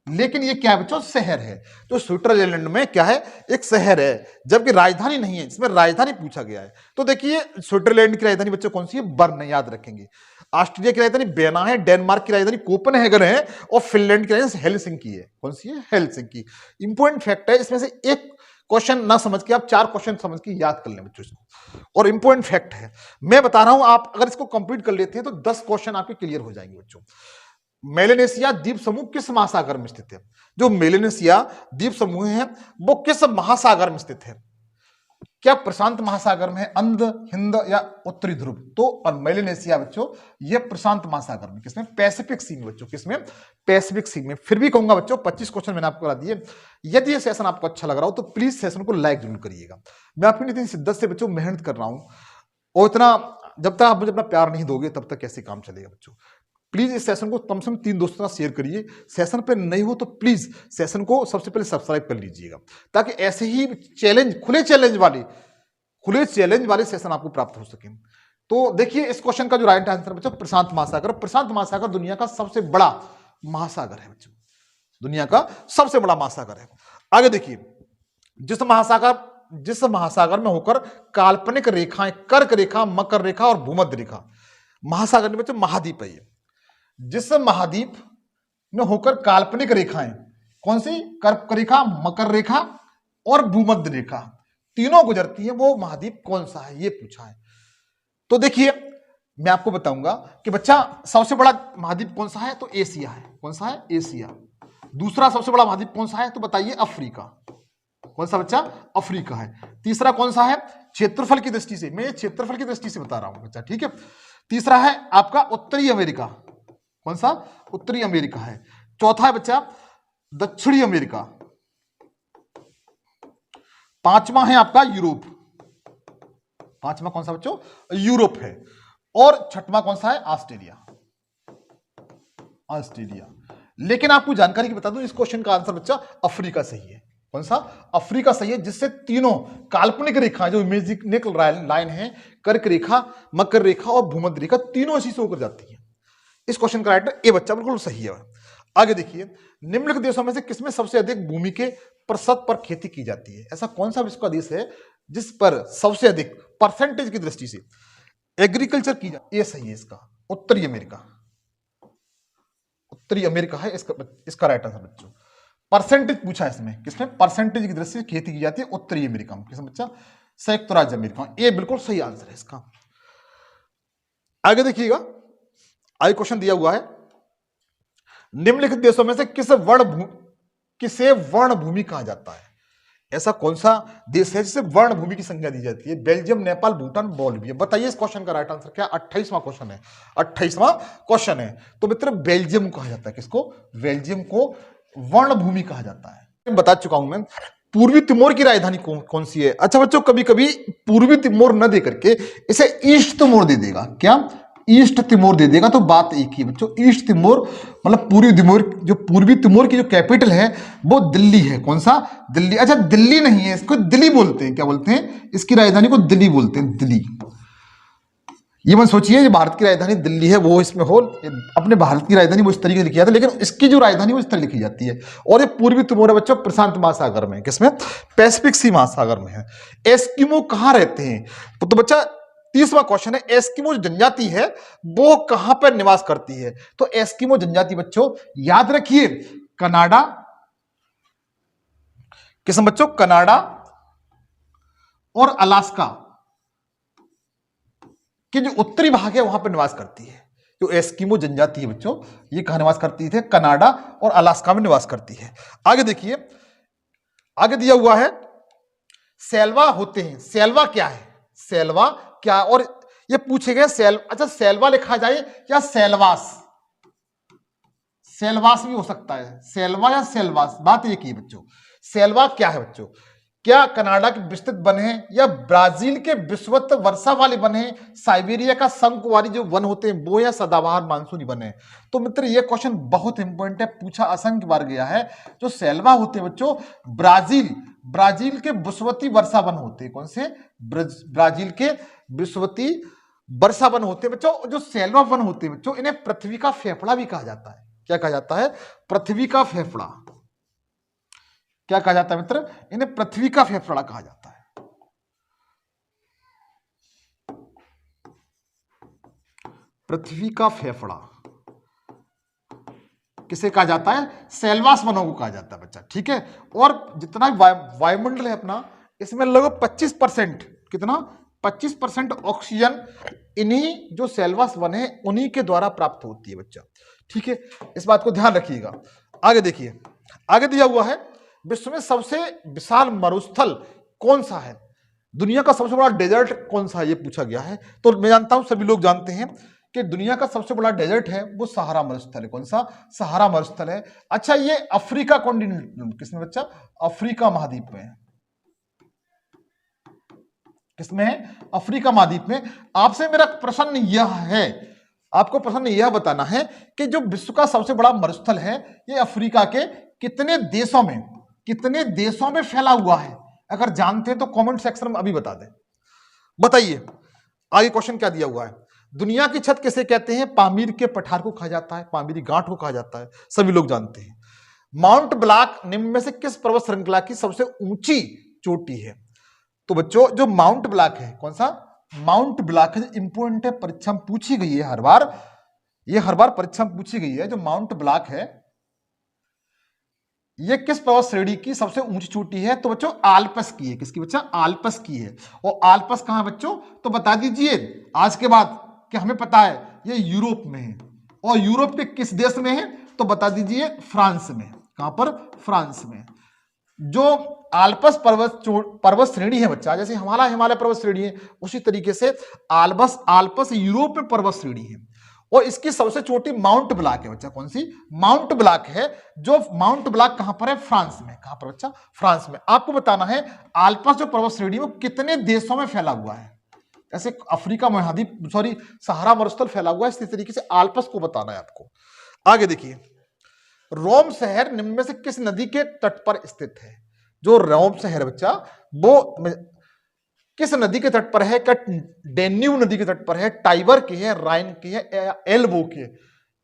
लेकिन ये क्या है बच्चों? शहर है। तो स्विट्जरलैंड में क्या है? एक शहर है, जबकि राजधानी नहीं है। इसमें राजधानी पूछा गया है। तो देखिए, स्विट्जरलैंड की राजधानी बच्चों कौन सी है? बर्न, याद रखेंगे। ऑस्ट्रिया की राजधानी वियना है, डेनमार्क की राजधानी कोपेनहेगन है, और फिनलैंड की राजधानी हेलसिंकी है। कौन सी है? हेलसिंकी। इंपॉर्टेंट फैक्ट है, इसमें से एक क्वेश्चन ना समझ के आप 4 क्वेश्चन समझ के याद कर लें बच्चों इसको, और इंपॉर्टेंट फैक्ट है, मैं बता रहा हूं। आप अगर इसको कंप्लीट कर लेते हैं तो 10 क्वेश्चन आपके क्लियर हो जाएंगे बच्चों। मेलेनेशिया द्वीप समूह किस महासागर में स्थित है? जो मेलेनेशिया द्वीप समूह है वो किस महासागर में स्थित है? क्या प्रशांत महासागर में है, अंध, हिंद या उत्तरी ध्रुव? तो मेलेनेशिया बच्चों ये प्रशांत महासागर में। किसमें? पैसिफिक सी में बच्चों। किसमें? पैसिफिक सी में। फिर भी कहूंगा बच्चों 25 क्वेश्चन मैंने आपको करा दिए। यदि ये सेशन आपको अच्छा लग रहा हो तो प्लीज सेशन को लाइक जरूर करिएगा। मैं अपनी इतनी शिद्दत से बच्चों मेहनत कर रहा हूं, और इतना जब तक आप मुझे अपना प्यार नहीं दोगे तब तक कैसे काम चलेगा बच्चों। प्लीज इस सेशन को कम से कम 3 दोस्तों के साथ शेयर करिए। सेशन पे नहीं हो तो प्लीज सेशन को सबसे पहले सब्सक्राइब कर लीजिएगा, ताकि ऐसे ही खुले चैलेंज वाले सेशन आपको प्राप्त हो सके। तो देखिए, इस क्वेश्चन का जो राइट आंसर है बच्चों प्रशांत महासागर। प्रशांत महासागर दुनिया का सबसे बड़ा महासागर है बच्चों, दुनिया का सबसे बड़ा महासागर है। आगे देखिए, जिस महासागर में होकर काल्पनिक रेखाएं कर्क रेखा, मकर रेखा और भूमध्य रेखा, महासागर में बच्चों महाद्वीप है ये। जिस महाद्वीप में होकर काल्पनिक रेखाएं कौन सी? कर्क रेखा, मकर रेखा और भूमध्य रेखा तीनों गुजरती है, वो महाद्वीप कौन सा है ये पूछा है। तो देखिए, मैं आपको बताऊंगा कि बच्चा सबसे बड़ा महाद्वीप कौन सा है, तो एशिया है। कौन सा है, एशिया। दूसरा सबसे बड़ा महाद्वीप कौन सा है, तो बताइए अफ्रीका। कौन सा बच्चा, अफ्रीका है। तीसरा कौन सा है, क्षेत्रफल की दृष्टि से, मैं ये क्षेत्रफल की दृष्टि से बता रहा हूं बच्चा, ठीक है। तीसरा है आपका उत्तरी अमेरिका। कौन सा, उत्तरी अमेरिका है। चौथा है बच्चा दक्षिणी अमेरिका। पांचवा है आपका यूरोप। पांचवा कौन सा बच्चों, यूरोप है। और छठवां कौन सा है, ऑस्ट्रेलिया। ऑस्ट्रेलिया। लेकिन आपको जानकारी की बता दूं, इस क्वेश्चन का आंसर बच्चा अफ्रीका सही है। कौन सा, अफ्रीका सही है, जिससे तीनों काल्पनिक रेखा जो इमेजिनरी लाइन है, कर्क रेखा, मकर रेखा और भूमध्य रेखा, तीनों इसी से होकर जाती है। इस क्वेश्चन का राइट ए बच्चा बिल्कुल सही है। आगे देखिए, निम्नलिखित देशों में से किसमें सबसे अधिक भूमि के प्रतिशत पर खेती की जाती है। ऐसा कौन सा विश्व का देश है जिस पर सबसे अधिक परसेंटेज की दृष्टि से एग्रीकल्चर की जाती है। ये सही है इसका, उत्तरी अमेरिका। उत्तरी अमेरिका है इसका राइट आंसर बच्चों। परसेंटेज पूछा है इसमें, किसमें, परसेंटेज की दृष्टि से खेती की जाती है उत्तरी अमेरिका में। किसमें बच्चा, संयुक्त राज्य अमेरिका में। ये बिल्कुल सही आंसर है इसका। आगे देखिएगा, आगे क्वेश्चन दिया हुआ है, निम्नलिखित देशों में से किसे वर्ण भूमि कहा जाता है। ऐसा कौन सा देश है जिसे वर्ण भूमि की संज्ञा दी जाती है। Belgium, Nepal, Bhutan, Bolivia. बताइए इस क्वेश्चन का राइट आंसर क्या, 28वां क्वेश्चन है। 28वां क्वेश्चन है। तो मित्र बेल्जियम कहा जाता है, किसको, बेल्जियम को वर्ण भूमि कहा जाता है। बता चुका हूं मैं। पूर्वी तिमोर की राजधानी कौन सी है। अच्छा बच्चों, कभी कभी पूर्वी तिमोर न दे करके इसे ईस्ट तिमोर दे देगा। क्या, ईस्ट तिमोर दे देगा, तो बात एक ही है बच्चों। ईस्ट तिमोर मतलब पूर्वी तिमोर, जो पूर्वी तिमोर की जो कैपिटल है वो दिल्ली है। कौन सा, दिल्ली। अच्छा दिल्ली नहीं है, इसको दिल्ली बोलते हैं। क्या बोलते हैं, इसकी राजधानी को दिल्ली बोलते हैं, दिल्ली। ये मत सोचिए जो भारत की राजधानी दिल्ली है वो इसमें हो, अपने भारत की राजधानी वो इस तरीके से लिखी जाती है, लेकिन इसकी जो राजधानी वो इस तरह लिखी जाती है। और ये पूर्वी तिमोर है बच्चों, प्रशांत महासागर में। किसमें, पैसिफिक सी महासागर में है। एस्किमो कहां रहते हैं, तो बच्चा 30वां क्वेश्चन है, एस्किमो जनजाति है वो कहां पर निवास करती है। तो एस्किमो जनजाति बच्चों याद रखिए, कनाडा, किसमें बच्चों, कनाडा और अलास्का के जो उत्तरी भाग है वहां पर निवास करती है। जो एस्किमो जनजाति है बच्चों, ये कहां निवास करती है, कनाडा और अलास्का में निवास करती है। आगे देखिए, आगे दिया हुआ है, सेल्वा होते हैं। सेल्वा क्या है, सेल्वा क्या, और ये पूछे गए अच्छा सेल्वा लिखा जाए या सेलवास, सेलवास भी हो सकता है, सेल्वा या सेलवास, बात एक ही है बच्चों। सेल्वा क्या है बच्चों, क्या कनाडा के विस्तृत वन है या ब्राजील के विषुवत वर्षा वाले वन है, साइबेरिया का शंकुवारी जो वन होते हैं वो, या सदाबहार मानसूनी वन है। तो मित्र ये क्वेश्चन बहुत इंपॉर्टेंट है, पूछा असंख्य बार गया है। जो सेल्वा होते हैं बच्चों, ब्राजील के विषुवती वर्षा वन होते हैं। कौन से, ब्राजील के विषुवती वर्षा वन होते हैं बच्चों। जो सेल्वा वन होते हैं बच्चों, इन्हें पृथ्वी का फेफड़ा भी कहा जाता है। क्या कहा जाता है, पृथ्वी का फेफड़ा। क्या कहा जाता है मित्र, इन्हें पृथ्वी का फेफड़ा कहा जाता है। पृथ्वी का फेफड़ा किसे कहा जाता है, सेल्वास वनों को कहा जाता है बच्चा, ठीक है। और जितना वायुमंडल है अपना, इसमें लगभग 25%, कितना, 25% ऑक्सीजन इन्हीं जो सेल्वास वन है उन्हीं के द्वारा प्राप्त होती है बच्चा, ठीक है। इस बात को ध्यान रखिएगा। आगे देखिए, आगे दिया हुआ है, विश्व में सबसे विशाल मरुस्थल कौन सा है, दुनिया का सबसे बड़ा डेजर्ट कौन सा है, ये पूछा गया है। तो मैं जानता हूं सभी लोग जानते हैं कि दुनिया का सबसे बड़ा डेजर्ट है वो सहारा मरुस्थल है। कौन सा, सहारा मरुस्थल है। अच्छा ये अफ्रीका कॉन्टिनेंट किसमें बच्चा, अफ्रीका महाद्वीप में है। किसमें है, अफ्रीका महाद्वीप में। आपसे मेरा प्रश्न यह है, आपको प्रश्न यह बताना है कि जो विश्व का सबसे बड़ा मरुस्थल है ये अफ्रीका के कितने देशों में फैला हुआ है। अगर जानते हैं तो कमेंट सेक्शन में अभी बता दें। बताइए आगे क्वेश्चन क्या दिया हुआ है, दुनिया की छत किसे कहते हैं, पामीर के पठार को कहा जाता है, पामीरी गांठ को कहा जाता है, सभी लोग जानते हैं। माउंट ब्लैक निम्न में से किस पर्वत श्रृंखला की सबसे ऊंची चोटी है। तो बच्चों जो माउंट ब्लैक है, कौन सा, माउंट ब्लैक है, इंपोर्टेंट है, परीक्षा में पूछी गई है हर बार, ये हर बार परीक्षा में पूछी गई है। जो माउंट ब्लैक है ये किस पर्वत श्रेणी की सबसे ऊंची चोटी है, तो बच्चों आल्पस की है। किसकी बच्चा, आल्पस की है। और आल्पस कहां है बच्चों, तो बता दीजिए आज के बाद कि हमें पता है ये यूरोप में है, और यूरोप के किस देश में है तो बता दीजिए फ्रांस में। कहां पर? फ्रांस में। जो आल्पस पर्वत श्रेणी है बच्चा, जैसे हमारा हिमालय पर्वत श्रेणी है, उसी तरीके से आल्पस यूरोप में पर्वत श्रेणी है, और इसकी सबसे छोटी माउंट ब्लाक है बच्चा। कौन सी? माउंट ब्लाक है। जो माउंट ब्लाक कहां पर है? फ्रांस में। कहां पर बच्चा? फ्रांस में। आपको बताना है आल्पस जो पर्वत श्रेणी वो कितने देशों में फैला हुआ है। ऐसे अफ्रीका महाद्वीप सहारा मरुस्थल फैला हुआ है, इसी तरीके से आल्पस को बताना है आपको। आगे देखिए, रोम शहर निम्न में से किस नदी के तट पर स्थित है? जो रोम शहर बच्चा वो किस नदी के तट पर है? क्या डेन्यूब नदी के तट पर है, टाइबर की है, राइन की है, या एल्बो की है?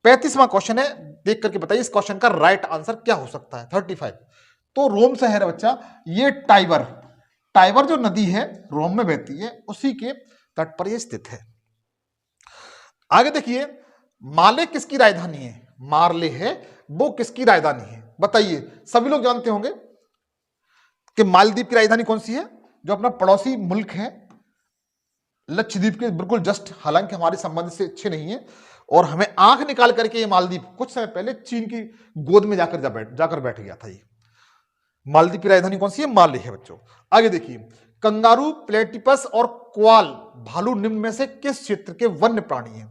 35वां क्वेश्चन है, देख करके बताइए इस क्वेश्चन का राइट आंसर क्या हो सकता है। 35। तो रोम शहर है बच्चा ये टाइबर जो नदी है रोम में बहती है, उसी के तट पर यह स्थित है। आगे देखिए, माले किसकी राजधानी है? मारले है वो किसकी राजधानी है? बताइए। सभी लोग जानते होंगे कि मालदीव की राजधानी कौन सी है, जो अपना पड़ोसी मुल्क है लक्षद्वीप के बिल्कुल जस्ट, हालांकि हमारे संबंध से अच्छे नहीं है, और हमें आंख निकाल करके ये मालदीव कुछ समय पहले चीन की गोद में जाकर बैठ गया था। ये मालदीव की राजधानी कौन सी है? माले है बच्चों। आगे देखिए, कंगारू, प्लेटिपस और क्वाल भालू निम्न में से किस क्षेत्र के वन्य प्राणी हैं?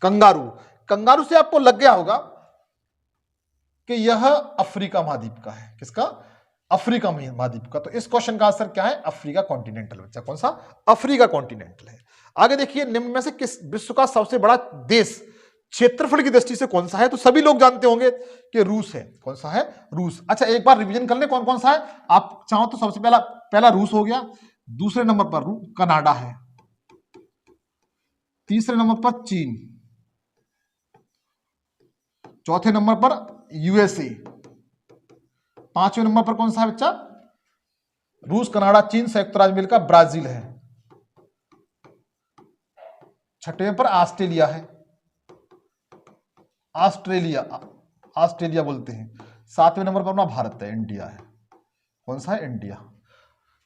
कंगारू से आपको लग गया होगा कि यह अफ्रीका महाद्वीप का है। किसका? अफ्रीका महाद्वीप का। तो इस क्वेश्चन का आंसर क्या है? अफ्रीका कॉन्टिनेंटल बच्चा। कौन सा? अफ्रीका कॉन्टिनेंटल है। आगे देखिए, निम्न में से किस विश्व का सबसे बड़ा देश क्षेत्रफल की दृष्टि से कौन सा है? तो सभी लोग जानते होंगे कि रूस है। कौन सा है? रूस। अच्छा, एक बार रिवीजन कर ले कौन कौन सा है। आप चाहो तो सबसे पहला रूस हो गया, दूसरे नंबर पर कनाडा है, तीसरे नंबर पर चीन, चौथे नंबर पर यूएसए, पांचवें नंबर पर कौन सा है बच्चा? रूस, कनाडा, चीन, संयुक्त राज्य अमेरिका, ब्राजील है, छठवें पर ऑस्ट्रेलिया है, ऑस्ट्रेलिया बोलते हैं, सातवें नंबर पर अपना भारत है, इंडिया है। कौन सा है? इंडिया।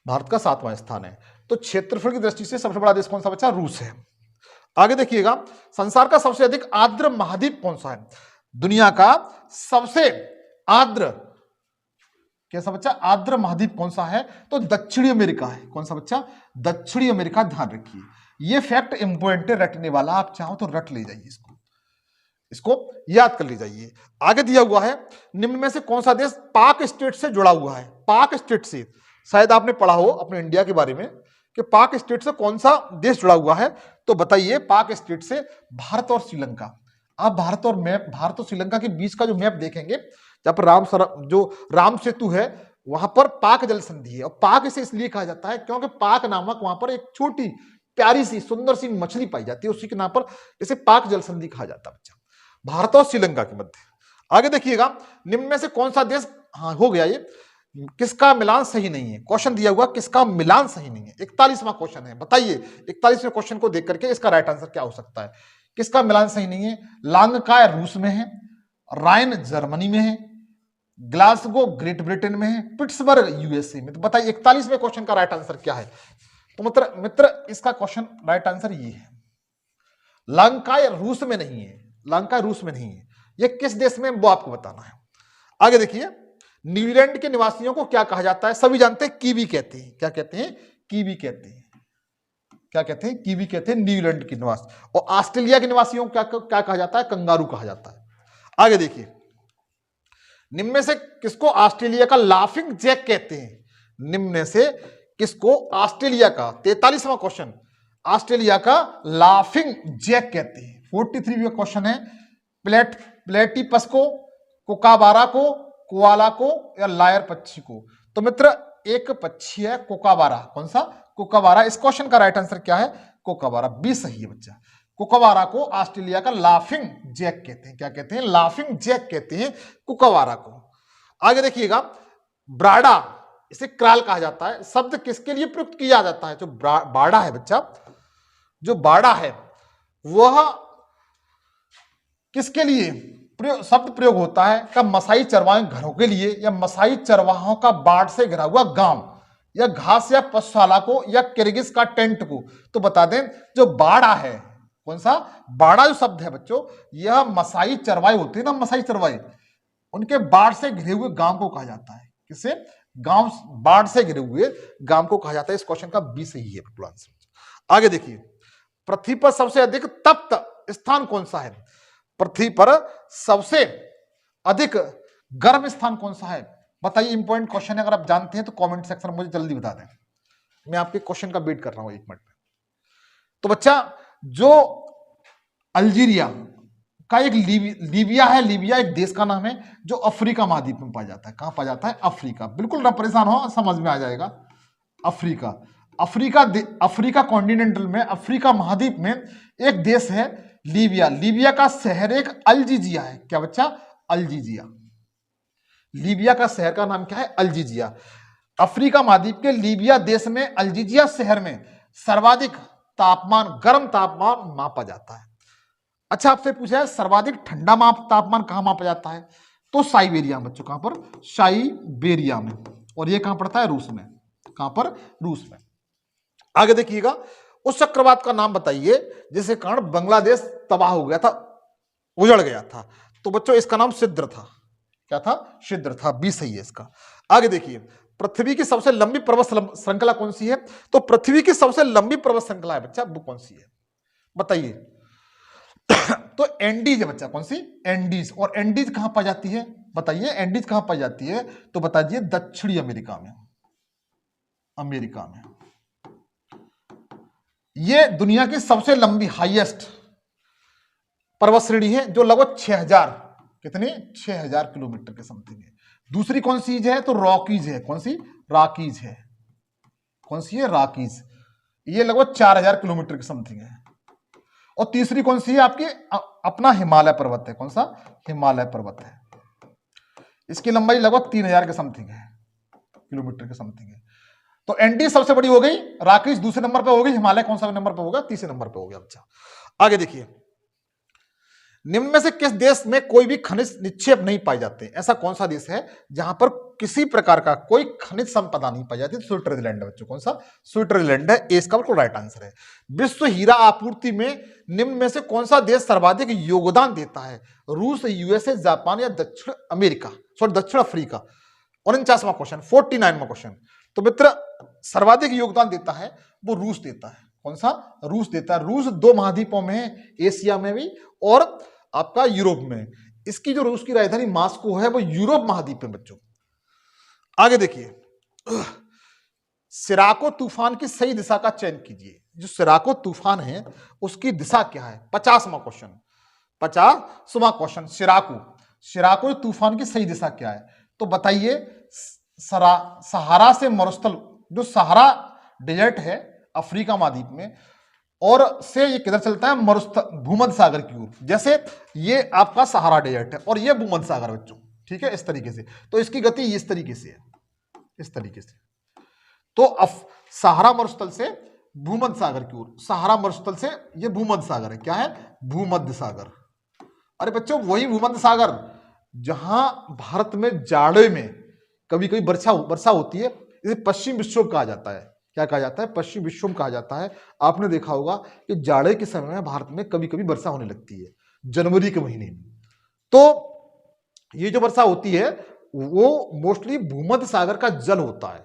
भारत का 7वां स्थान है। तो क्षेत्रफल की दृष्टि से सबसे बड़ा देश कौन सा बच्चा? रूस है। आगे देखिएगा, संसार का सबसे अधिक आर्द्र महाद्वीप कौन सा है? दुनिया का सबसे आर्द्र, कैसा बच्चा? आर्द्र महाद्वीप कौन सा है? तो दक्षिणी अमेरिका है। कौन सा बच्चा? दक्षिणी अमेरिका। ध्यान रखिए, ये फैक्ट इंपॉर्टेंट है, रटने वाला। आप चाहो तो रट ले जाइए, इसको याद कर ले जाइए। आगे दिया हुआ है, निम्न में से कौन सा देश पाक स्टेट से जुड़ा हुआ है? पाक स्टेट से शायद आपने पढ़ा हो अपने इंडिया के बारे में कि पाक स्टेट से कौन सा देश जुड़ा हुआ है। तो बताइए, पाक स्टेट से भारत और श्रीलंका। आप भारत और श्रीलंका के बीच का जो मैप देखेंगे, जहां पर जो राम सेतु है, वहां पर पाक जल संधि है। और पाक इसे इसलिए कहा जाता है क्योंकि पाक नामक वहां पर एक छोटी प्यारी सी सुंदर सी मछली पाई जाती है, उसी के नाम पर इसे पाक जल संधि कहा जाता है बच्चा, भारत और श्रीलंका के मध्य। आगे देखिएगा, निम्न में से कौन सा देश, हाँ हो गया ये, किसका मिलान सही नहीं है? क्वेश्चन दिया हुआ किसका मिलान सही नहीं है। 41वां क्वेश्चन है। बताइए 41वें क्वेश्चन को देख करके इसका राइट आंसर क्या हो सकता है? किसका मिलान सही नहीं है? लांगकाय रूस में है, राइन जर्मनी में है, ग्लासगो ग्रेट ब्रिटेन में है, पिट्सबर्ग यूएसए में। तो बताइए 41वें क्वेश्चन का राइट आंसर क्या है? तो मित्र इसका क्वेश्चन राइट आंसर ये है, लांगकाय रूस में नहीं है। लांगकाय रूस में नहीं है। ये किस देश में, वो आपको बताना है। आगे देखिए, न्यूजीलैंड के निवासियों को क्या कहा जाता है? सभी जानते हैं, कीवी कहते हैं। क्या कहते हैं? कीवी कहते हैं। क्या कहते हैं? कीवी कहते हैं न्यूजीलैंड के निवास। और ऑस्ट्रेलिया के निवासियों को क्या कहा जाता है? कंगारू कहा जाता है। आगे देखिए, निम्न में से किसको ऑस्ट्रेलिया का लाफिंग जैक कहते हैं? निम्न में से किसको ऑस्ट्रेलिया का, 43वां क्वेश्चन, ऑस्ट्रेलिया का लाफिंग जैक कहते हैं। 43वां क्वेश्चन है, प्लेटिपस को, कुकाबारा को, कोआला को, या लायर पक्षी को? तो मित्र एक पक्षी है कुकाबारा। कौन सा? कुकाबारा। इस क्वेश्चन का राइट आंसर क्या है? कुकाबारा। 20 सही है बच्चा। कुकाबारा को ऑस्ट्रेलिया का लाफिंग जैक कहते हैं। क्या कहते हैं? लाफिंग जैक कहते हैं कुकाबारा को। आगे देखिएगा, ब्राडा, इसे क्राल कहा जाता है, शब्द किसके लिए प्रयुक्त किया जाता है? जो बाड़ा है बच्चा, जो बाड़ा है वह किसके लिए शब्द प्रयोग होता है? का मसाई चरवाहे घरों के लिए, या मसाई चरवाहों का बाढ़ से घिरा हुआ गांव, या घास या पशुशाला को, या किर्गिज का टेंट को? तो बता दें, जो बाड़ा है कौन सा? बाड़ा जो शब्द है बच्चों, यह मसाई चरवाई होती है ना, मसाई चरवाई, उनके बाढ़ से घिरे हुए गांव को कहा जाता है। किसे? गांव, बाढ़ से घिरे हुए गांव को कहा जाता है। इस क्वेश्चन का बी सही है बिल्कुल आंसर। आगे देखिए, पृथ्वी पर सबसे अधिक तप्त स्थान कौन सा है? पृथ्वी पर सबसे अधिक गर्म स्थान कौन सा है? बताइए, इंपॉर्टेंट क्वेश्चन है, अगर आप जानते हैं तो कमेंट सेक्शन में मुझे जल्दी बता दें, मैं आपके क्वेश्चन का वेट कर रहा हूं 1 मिनट में। तो बच्चा, जो अल्जीरिया का एक लीबिया है, लीबिया एक देश का नाम है जो अफ्रीका महाद्वीप में पाया जाता है। कहां पाया जाता है? अफ्रीका। बिल्कुल ना परेशान हो, समझ में आ जाएगा। अफ्रीका, अफ्रीका कॉन्टिनेंटल में, अफ्रीका महाद्वीप में एक देश है लीबिया। लीबिया का शहर एक अल्जीजिया है। क्या बच्चा? अल्जीजिया। लीबिया का शहर का नाम क्या है? अल्जीजिया। अफ्रीका महाद्वीप के लीबिया देश में अल्जीजिया शहर में सर्वाधिक तापमान, गर्म तापमान मापा जाता है। अच्छा, आपसे पूछा है सर्वाधिक ठंडा तापमान कहां मापा जाता है? तो साइबेरिया में बच्चों। कहां पर? साइबेरिया में। और ये कहां पड़ता है? रूस में। कहां पर? रूस में। आगे देखिएगा, उस चक्रवात का नाम बताइए जिसके कारण बांग्लादेश तबाह हो गया था, उजड़ गया था। तो बच्चों, इसका नाम सिद्र था। क्या था? सिद्र था। बी सही है इसका। आगे देखिए, पृथ्वी की सबसे लंबी पर्वत श्रृंखला कौन सी है? तो पृथ्वी की सबसे लंबी पर्वत श्रृंखला है बच्चा, वो कौन सी है? बताइए। तो एंडीज है बच्चा। कौन सी? एंडीज। और एंडीज कहां पाई जाती है? बताइए, एंडीज कहां पाई जाती है? तो बताइए, दक्षिणी अमेरिका में। अमेरिका में। ये दुनिया की सबसे लंबी, हाईएस्ट पर्वत श्रेणी है, जो लगभग 6000, कितनी? 6000 किलोमीटर के समथिंग है। दूसरी कौन सी है? तो रॉकीज है। कौन सी? रॉकीज है। कौन सी है? रॉकीज। ये लगभग 4000 किलोमीटर के समथिंग है। और तीसरी कौन सी है आपकी? अपना हिमालय पर्वत है। कौन सा? हिमालय पर्वत है। इसकी लंबाई लगभग 3000 के समथिंग है, किलोमीटर के समथिंग है। तो एंडी सबसे बड़ी हो गई, रॉकीज दूसरे नंबर पे हो गई, हिमालय कौन सा नंबर पे होगा? तीसरे नंबर पे हो गया। अच्छा, आगे देखिए, निम्न में से किस देश में कोई भी खनिज निक्षेप नहीं पाए जाते? ऐसा कौन सा देश है जहां पर किसी प्रकार का कोई खनिज संपदा नहीं पाई जाती? स्विट्जरलैंड है बच्चों। कौन सा? स्विट्जरलैंड है। इसका बिल्कुल राइट आंसर है। विश्व हीरा आपूर्ति में निम्न में से कौन सा देश सर्वाधिक योगदान देता है? रूस, यूएसए, जापान या दक्षिण अमेरिका, सॉरी दक्षिण अफ्रीका। 49वां क्वेश्चन, 49वां क्वेश्चन। तो मित्र, सर्वाधिक योगदान देता है वो रूस देता है। कौन सा? रूस देता है। रूस 2 महाद्वीपों में है, एशिया में भी और आपका यूरोप में। इसकी जो रूस की राजधानी मॉस्को है वो यूरोप महाद्वीप में बच्चों। आगे देखिए, सिराको तूफान की सही दिशा का चयन कीजिए। जो सिराको तूफान है उसकी दिशा क्या है? 50वां क्वेश्चन, 50वां क्वेश्चन। सिराको तूफान की सही दिशा क्या है? तो बताइए, सहारा से मरुस्थल, जो सहारा डेजर्ट है अफ्रीका महाद्वीप में, और से ये किधर चलता है? भूमध्य सागर की ओर। जैसे ये आपका सहारा डेजर्ट है और ये भूमध्य सागर बच्चों, ठीक है, इस तरीके से। तो इसकी गति इस तरीके से है, इस तरीके से। तो सहारा मरुस्थल से भूमध्य सागर की ओर, सहारा मरुस्थल से ये भूमध्य सागर है। क्या है? भूमध्य सागर। अरे बच्चों, वही भूमध्य सागर जहां भारत में जाड़े में कभी कभी वर्षा होती है। इसे पश्चिम विक्षोभ कहा जाता है। क्या कहा जाता है? पश्चिम विक्षोभ कहा जाता है। आपने देखा होगा कि जाड़े के समय में भारत में कभी कभी वर्षा होने लगती है, जनवरी के महीने में। तो ये जो वर्षा होती है वो मोस्टली भूमध्य सागर का जल होता है।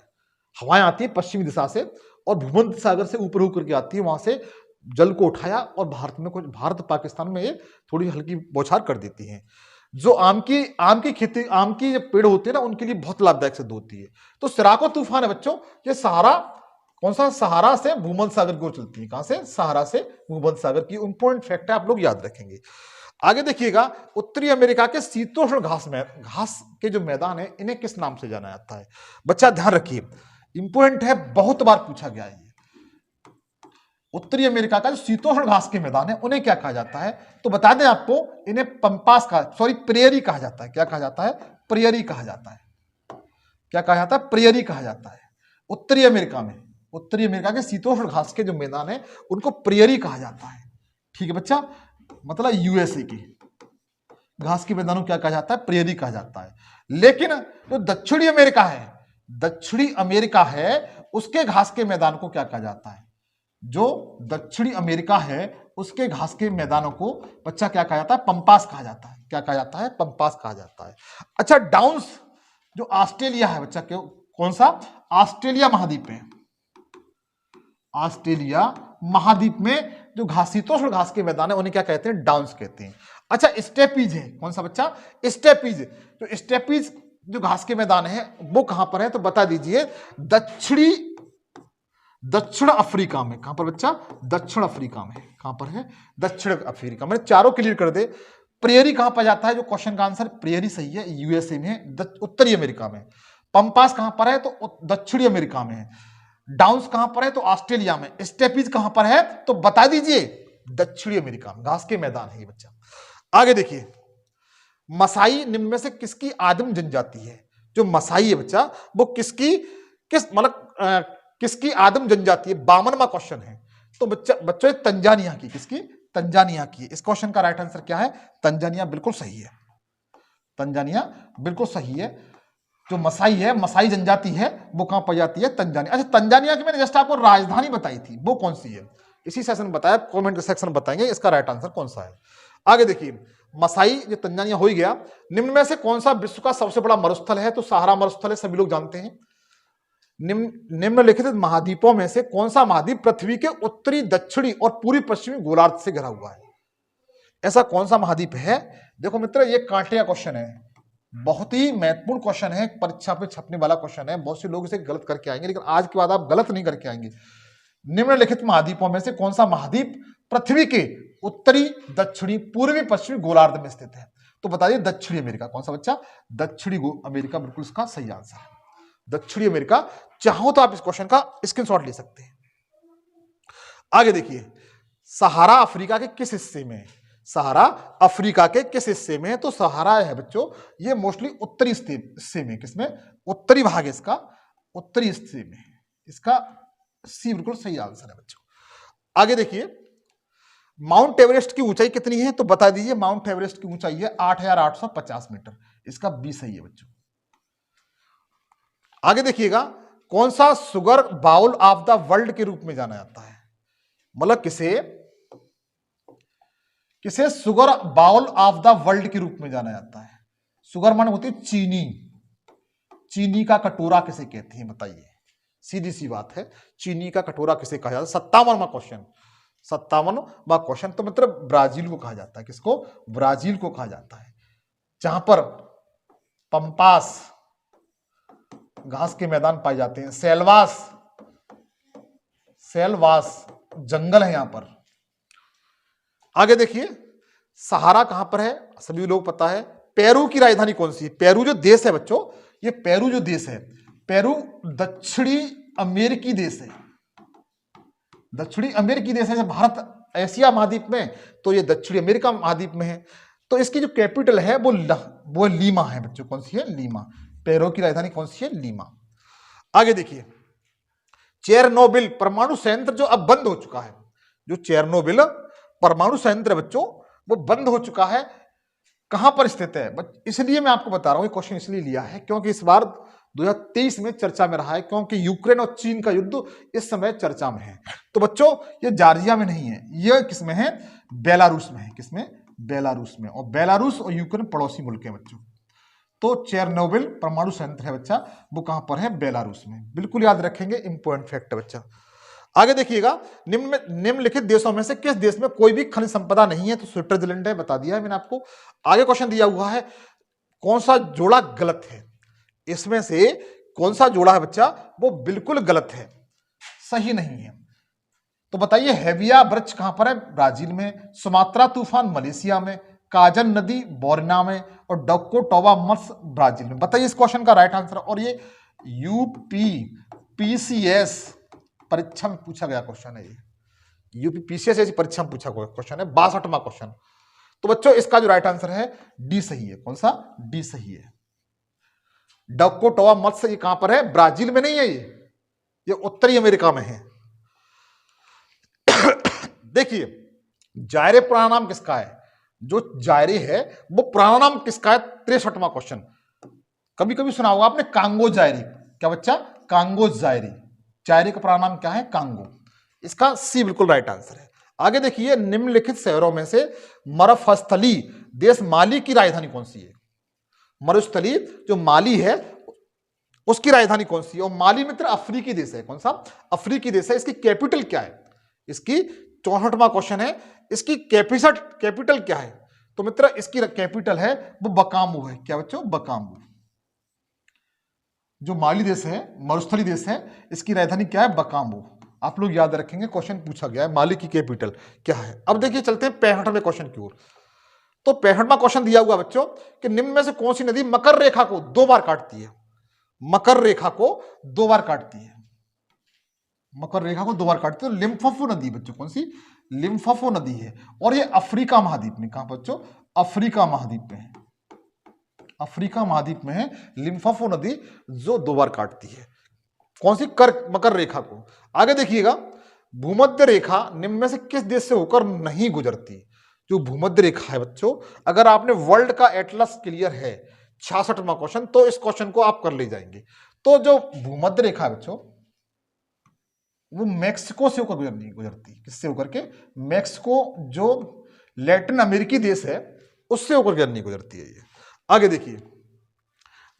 हवाएं आती है पश्चिमी दिशा से और भूमध्य सागर से ऊपर होकर के आती है, वहां से जल को उठाया और भारत में, कुछ भारत पाकिस्तान में ये थोड़ी हल्की बौछार कर देती है। जो आम की खेती, आम की जो पेड़ होते हैं ना, उनके लिए बहुत लाभदायक सिद्ध होती है। तो सिराको तूफान है बच्चों, ये सहारा, कौन सा? सहारा से भूमध्य सागर की ओर चलती है। कहां से? सहारा से भूमध्य सागर की। इंपॉर्टेंट फैक्ट है, आप लोग याद रखेंगे। आगे देखिएगा, उत्तरी अमेरिका के शीतोष्ण घास के जो मैदान है, इन्हें किस नाम से जाना जाता है? बच्चा ध्यान रखिए, इंपॉर्टेंट है, बहुत बार पूछा गया है। उत्तरी अमेरिका का जो शीतोष्ण घास के मैदान है, उन्हें क्या कहा जाता है? तो बता दें आपको, इन्हें पंपास का, सॉरी प्रेयरी कहा जाता है। क्या कहा जाता है? प्रेयरी कहा जाता है। क्या कहा जाता है? प्रेयरी कहा जाता है। उत्तरी अमेरिका में, उत्तरी अमेरिका के शीतोष्ण घास के जो मैदान है उनको प्रेयरी कहा जाता है। ठीक है बच्चा, मतलब यूएसए की घास के मैदानों को क्या कहा जाता है? प्रेयरी कहा जाता है। लेकिन जो दक्षिणी अमेरिका है, दक्षिणी अमेरिका है, उसके घास के मैदान को क्या कहा जाता है? जो दक्षिणी अमेरिका है उसके घास के मैदानों को बच्चा क्या कहा जाता है? पंपास कहा जाता है। क्या कहा जाता है? पंपास कहा जाता है। अच्छा, डाउन्स जो ऑस्ट्रेलिया है बच्चा, क्यों, कौन सा? ऑस्ट्रेलिया महाद्वीप में, ऑस्ट्रेलिया महाद्वीप में जो घासीतोष्ण घास के मैदान है उन्हें क्या कहते हैं? डाउन्स कहते हैं। अच्छा, स्टेपीज है, कौन सा बच्चा? स्टेपीज। तो स्टेपीज जो घास के मैदान है वो कहां पर है? तो बता दीजिए, दक्षिण अफ्रीका में। कहां पर बच्चा? दक्षिण अफ्रीका में। कहां पर है? दक्षिण अफ्रीका में। चारों क्लियर कर दे। प्रेयरी कहां पर जाता है? जो क्वेश्चन का आंसर प्रेयरी सही है, यूएसए में है, उत्तरी अमेरिका में। पंपास कहां पर है? तो दक्षिणी अमेरिका में है। डाउन्स कहां पर है? तो ऑस्ट्रेलिया में। स्टेपीज कहां पर है? तो बता दीजिए, दक्षिणी अमेरिका में। घास के मैदान है ये बच्चा। आगे देखिए, मसाई निम्न में से किसकी आदिम जनजाति है? जो मसाई है बच्चा, वो किसकी आदिम जनजाति है? 52वां क्वेश्चन है। तो बच्चों तंजानिया की। किसकी? तंजानिया की। इस क्वेश्चन का राइट आंसर क्या है? तंजानिया बिल्कुल सही है। तंजानिया बिल्कुल सही है। जो मसाई है, मसाई जनजाति है, वो कहां पाई जाती है? तंजानिया। अच्छा, तंजानिया की मैंने जस्ट आपको राजधानी बताई थी, वो कौन सी है? इसी सेशन बताया, कमेंट सेक्शन बताएंगे इसका राइट आंसर कौन सा है। आगे देखिए, मसाई जो तंजानिया हो ही गया। निम्न में से कौन सा विश्व का सबसे बड़ा मरुस्थल है? तो सहारा मरुस्थल है, सभी लोग जानते हैं। निम्नलिखित महाद्वीपों में से कौन सा महाद्वीप पृथ्वी के उत्तरी, दक्षिणी और पूर्वी पश्चिमी गोलार्ध से घिरा हुआ है? ऐसा कौन सा महाद्वीप है? देखो मित्र, ये कांटे का क्वेश्चन है, बहुत ही महत्वपूर्ण क्वेश्चन है, परीक्षा पे छपने वाला क्वेश्चन है। बहुत से लोग इसे गलत करके आएंगे, लेकिन आज के बाद आप गलत नहीं करके आएंगे। निम्नलिखित महाद्वीपों में से कौन सा महाद्वीप पृथ्वी के उत्तरी, दक्षिणी, पूर्वी, पश्चिमी गोलार्ध में स्थित है? तो बताइए, दक्षिणी अमेरिका। कौन सा बच्चा? दक्षिणी अमेरिका बिल्कुल इसका सही आंसर है। दक्षिणी अमेरिका। चाहो तो आप इस क्वेश्चन का स्क्रीनशॉट ले सकते हैं। आगे देखिए, सहारा अफ्रीका के किस हिस्से में है? सहारा अफ्रीका के किस हिस्से में है? तो सहारा है बच्चों, ये मोस्टली उत्तरी हिस्से में। किसमें? उत्तरी भाग है इसका, उत्तरी हिस्से में। इसका सी बिल्कुल सही आंसर है बच्चों। आगे देखिए, माउंट एवरेस्ट की ऊंचाई कितनी है? तो बता दीजिए, माउंट एवरेस्ट की ऊंचाई है 8,850 मीटर। इसका बी सही है बच्चों। आगे देखिएगा, कौन सा sugar bowl of the world के रूप में जाना जाता है? मतलब किसे sugar bowl of the world के रूप में जाना जाता है? सुगर माने होती है चीनी, चीनी का कटोरा किसे कहते हैं? बताइए, सीधी सी बात है, चीनी का कटोरा किसे कहा जाता है? 57वां क्वेश्चन, 57वां क्वेश्चन। तो मतलब ब्राजील को कहा जाता है। किसको? ब्राजील को कहा जाता है, जहां पर पंपास घास के मैदान पाए जाते हैं। सेलवास जंगल है यहां पर। आगे देखिए, सहारा कहां पर है? सभी लोग पता है। पेरू की राजधानी कौन सी है? पेरू जो देश है बच्चों, ये पेरू जो देश है, पेरू दक्षिणी अमेरिकी देश है। दक्षिणी अमेरिकी देश है। भारत एशिया महाद्वीप में, तो ये दक्षिणी अमेरिका महाद्वीप में है। तो इसकी जो कैपिटल है वो लीमा है बच्चों। कौन सी है? लीमा। पेरू की राजधानी कौन सी है? लीमा। आगे देखिए, चेरनोबिल परमाणु संयंत्र जो अब बंद हो चुका है, जो चेरनोबिल परमाणु संयंत्र बच्चों वो बंद हो चुका है, कहां पर स्थित है? इसलिए मैं आपको बता रहा हूं, ये क्वेश्चन इसलिए लिया है क्योंकि इस बार 2023 में चर्चा में रहा है, क्योंकि यूक्रेन और चीन का युद्ध इस समय चर्चा में है। तो बच्चों, ये जॉर्जिया में नहीं है, ये किसमें है? बेलारूस में है। किसमें? बेलारूस में। और बेलारूस और यूक्रेन पड़ोसी मुल्क है बच्चों। तो चेरनोबिल परमाणु संयंत्र है बच्चा, वो कहां पर है? बेलारूस में। बिल्कुल याद रखेंगे, इंपॉर्टेंट फैक्ट है बच्चा। आगे देखिएगा, निम्नलिखित देशों में से किस देश में कोई भी खनिज संपदा नहीं है? तो स्विट्जरलैंड है, बता दिया है मैंने आपको। आगे क्वेश्चन दिया हुआ है, कौन सा जोड़ा गलत है? इसमें से कौन सा जोड़ा है बच्चा वो बिल्कुल गलत है, सही नहीं है? तो बताइए, हेविया वृक्ष कहां पर है? ब्राजील में। सुमात्रा तूफान मलेशिया में। काजन नदी बोर्नियो में। और डकोटोवा मत्स्य ब्राजील में। बताइए इस क्वेश्चन का राइट आंसर। और ये यूपीपीसीएस परीक्षा में पूछा गया क्वेश्चन है। ये यूपीपीसीएस ऐसी परीक्षा में पूछा गया क्वेश्चन है, 62वां क्वेश्चन। तो बच्चों, इसका जो राइट आंसर है डी सही है। कौन सा? डी सही है। डकोटोवा मत्स्य ये कहां पर है? ब्राजील में नहीं है, ये उत्तरी अमेरिका में है। देखिए, जायरे पुराना नाम किसका है? जो जायरे है वो पुराना नाम किसका है? 63वां क्वेश्चन। कभी कभी सुना होगा आपने कांगो जायरे। क्या बच्चा? कांगो जायरे। जायरे का पुराना नाम क्या है? कांगो। इसका सी बिल्कुल राइट आंसर है। आगे देखिए, निम्नलिखित शहरों में से मरुस्थली देश माली की राजधानी कौन सी है? मरुस्थली जो माली है उसकी राजधानी कौन सी है? और माली मित्र अफ्रीकी देश है। कौन सा? अफ्रीकी देश है। इसकी कैपिटल क्या है? इसकी 64वां क्वेश्चन है, इसकी कैपिटल क्या है? तो मित्र इसकी कैपिटल है वो बकामू है। क्या बच्चों? बकामू। जो माली देश है, मरुस्थली देश है, इसकी राजधानी क्या है? बकामू। आप लोग याद रखेंगे, क्वेश्चन पूछा गया है माली की कैपिटल क्या है। अब देखिए चलते हैं 65वें क्वेश्चन की ओर। तो 65वां क्वेश्चन दिया हुआ बच्चों कि निम्न में से कौन सी नदी मकर रेखा को 2 बार काटती है? मकर रेखा को 2 बार काटती है। मकर रेखा को 2 बार काटती है। तो लिम्फोफो नदी बच्चों कौन सी? लिम्फोफो नदी है। और ये अफ्रीका महाद्वीप में, कहां बच्चों? अफ्रीका महाद्वीप में है। अफ्रीका महाद्वीप में है लिम्फोफो नदी, जो 2 बार काटती है। कौन सी? मकर रेखा को। आगे देखिएगा, भूमध्य रेखा निम्न में से किस देश से होकर नहीं गुजरती? जो भूमध्य रेखा है बच्चों, अगर आपने वर्ल्ड का एटलस क्लियर है 66वां क्वेश्चन, तो इस क्वेश्चन को आप कर ले जाएंगे। तो जो भूमध्य रेखा है बच्चों, वो मैक्सिको से होकर नहीं गुजरती। किससे होकर के? मैक्सिको जो लैटिन अमेरिकी देश है उससे होकर नहीं गुजरती है ये। आगे देखिए,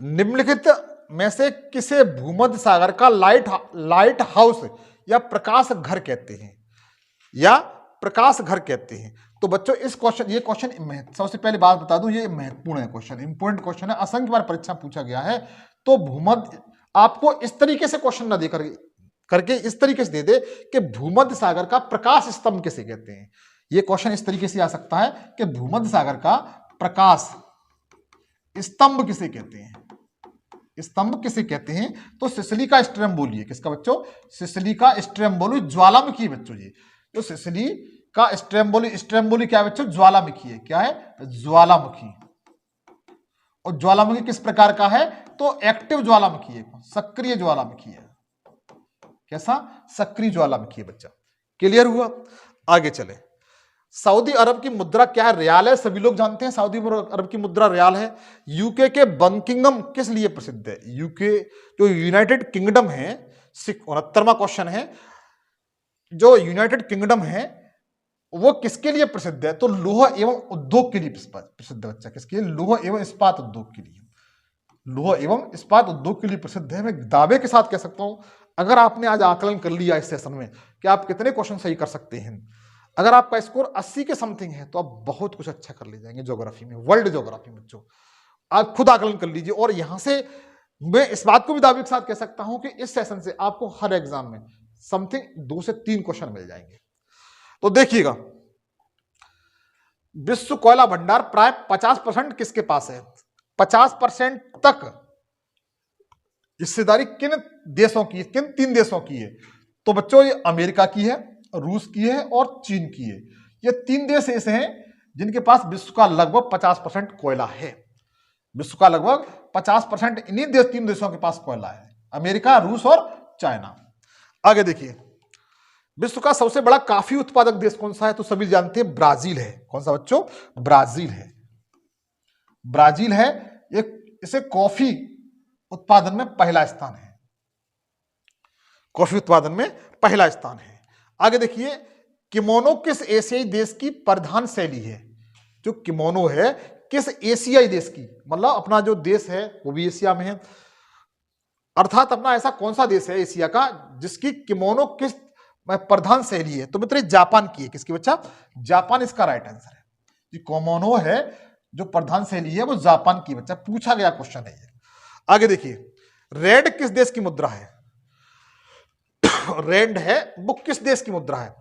निम्नलिखित में से किसे भूमध्य सागर का लाइट हाउस या प्रकाश घर कहते हैं? या प्रकाश घर कहते हैं। तो बच्चों इस क्वेश्चन, ये क्वेश्चन सबसे पहले बात बता दूं, ये महत्वपूर्ण है क्वेश्चन, इंपॉर्टेंट क्वेश्चन है, असंख्य बार परीक्षा पूछा गया है। तो भूमध्य आपको इस तरीके से क्वेश्चन ना देकर करके इस तरीके से दे दे कि भूमध्य सागर का प्रकाश स्तंभ किसे कहते हैं। ये क्वेश्चन इस तरीके से आ सकता है कि भूमध्य सागर का प्रकाश स्तंभ किसे कहते हैं? स्तंभ किसे कहते हैं? तो सिसिली का स्ट्रम्बोली है। किसका बच्चों? सिसिली का स्ट्रम्बोली, ज्वालामुखी बच्चों जी। तो सिसिली का स्ट्रम्बोली क्या है बच्चों? ज्वालामुखी है। क्या है? ज्वालामुखी। और ज्वालामुखी किस प्रकार का है? तो एक्टिव ज्वालामुखी है, सक्रिय ज्वालामुखी है। कैसा? सक्रिय ज्वालामुखी है बच्चा। क्लियर हुआ? आगे चले। सऊदी अरब की मुद्रा क्या है? रियाल है। सभी लोग जानते हैं सऊदी अरब की मुद्रा रियाल है। यूके के बकिंगम किस लिए प्रसिद्ध है? यूके जो यूनाइटेड किंगडम है, 69वां क्वेश्चन है, जो यूनाइटेड किंगडम है वो किसके लिए प्रसिद्ध है? तो लोहा एवं उद्योग के लिए प्रसिद्ध है बच्चा। किसके लिए? लोहा एवं इस्पात उद्योग के लिए। लोहा एवं इस्पात उद्योग के लिए प्रसिद्ध है। मैं दावे के साथ कह सकता हूं, अगर आपने आज आकलन कर लिया इस सेशन में कि आप कितने क्वेश्चन सही कर सकते हैं, अगर आपका स्कोर 80 के समथिंग है तो आप बहुत कुछ अच्छा कर ले जाएंगे ज्योग्राफी में, वर्ल्ड ज्योग्राफी में। बच्चों आप खुद आकलन कर लीजिए। और यहां से मैं इस बात को भी दावे के साथ कह सकता हूं कि इस सेशन से आपको हर एग्जाम में समथिंग 2 से 3 क्वेश्चन मिल जाएंगे। तो देखिएगा, विश्व कोयला भंडार प्राय 50% किसके पास है? 50% तक हिस्सेदारी किन देशों की, किन 3 देशों की है? तो बच्चों ये अमेरिका की है, रूस की है और चीन की है। ये 3 देश ऐसे हैं जिनके पास विश्व का लगभग 50% कोयला है। विश्व का लगभग 50% इन्हीं 3 देशों के पास कोयला है, अमेरिका, रूस और चाइना। आगे देखिए, विश्व का सबसे बड़ा काफी उत्पादक देश कौन सा है? तो सभी जानते हैं ब्राजील है। कौन सा बच्चों? ब्राजील है। ब्राजील है। ये इसे कॉफी उत्पादन में पहला स्थान है। कॉफी उत्पादन में पहला स्थान है। आगे देखिए, किमोनो किस एशियाई देश की प्रधान शैली है? जो किमोनो है किस एशियाई देश की, मतलब अपना जो देश है वो भी एशिया में है, अर्थात अपना ऐसा कौन सा देश है एशिया का जिसकी किमोनो किस प्रधान शैली है? तो मित्र जापान की है। किसकी बच्चा? जापान इसका राइट आंसर है। जो किमोनो है जो प्रधान शैली है वो जापान की बच्चा, पूछा गया क्वेश्चन है ये। आगे देखिए, रेड किस देश की मुद्रा है? रेड है वो किस देश की मुद्रा है?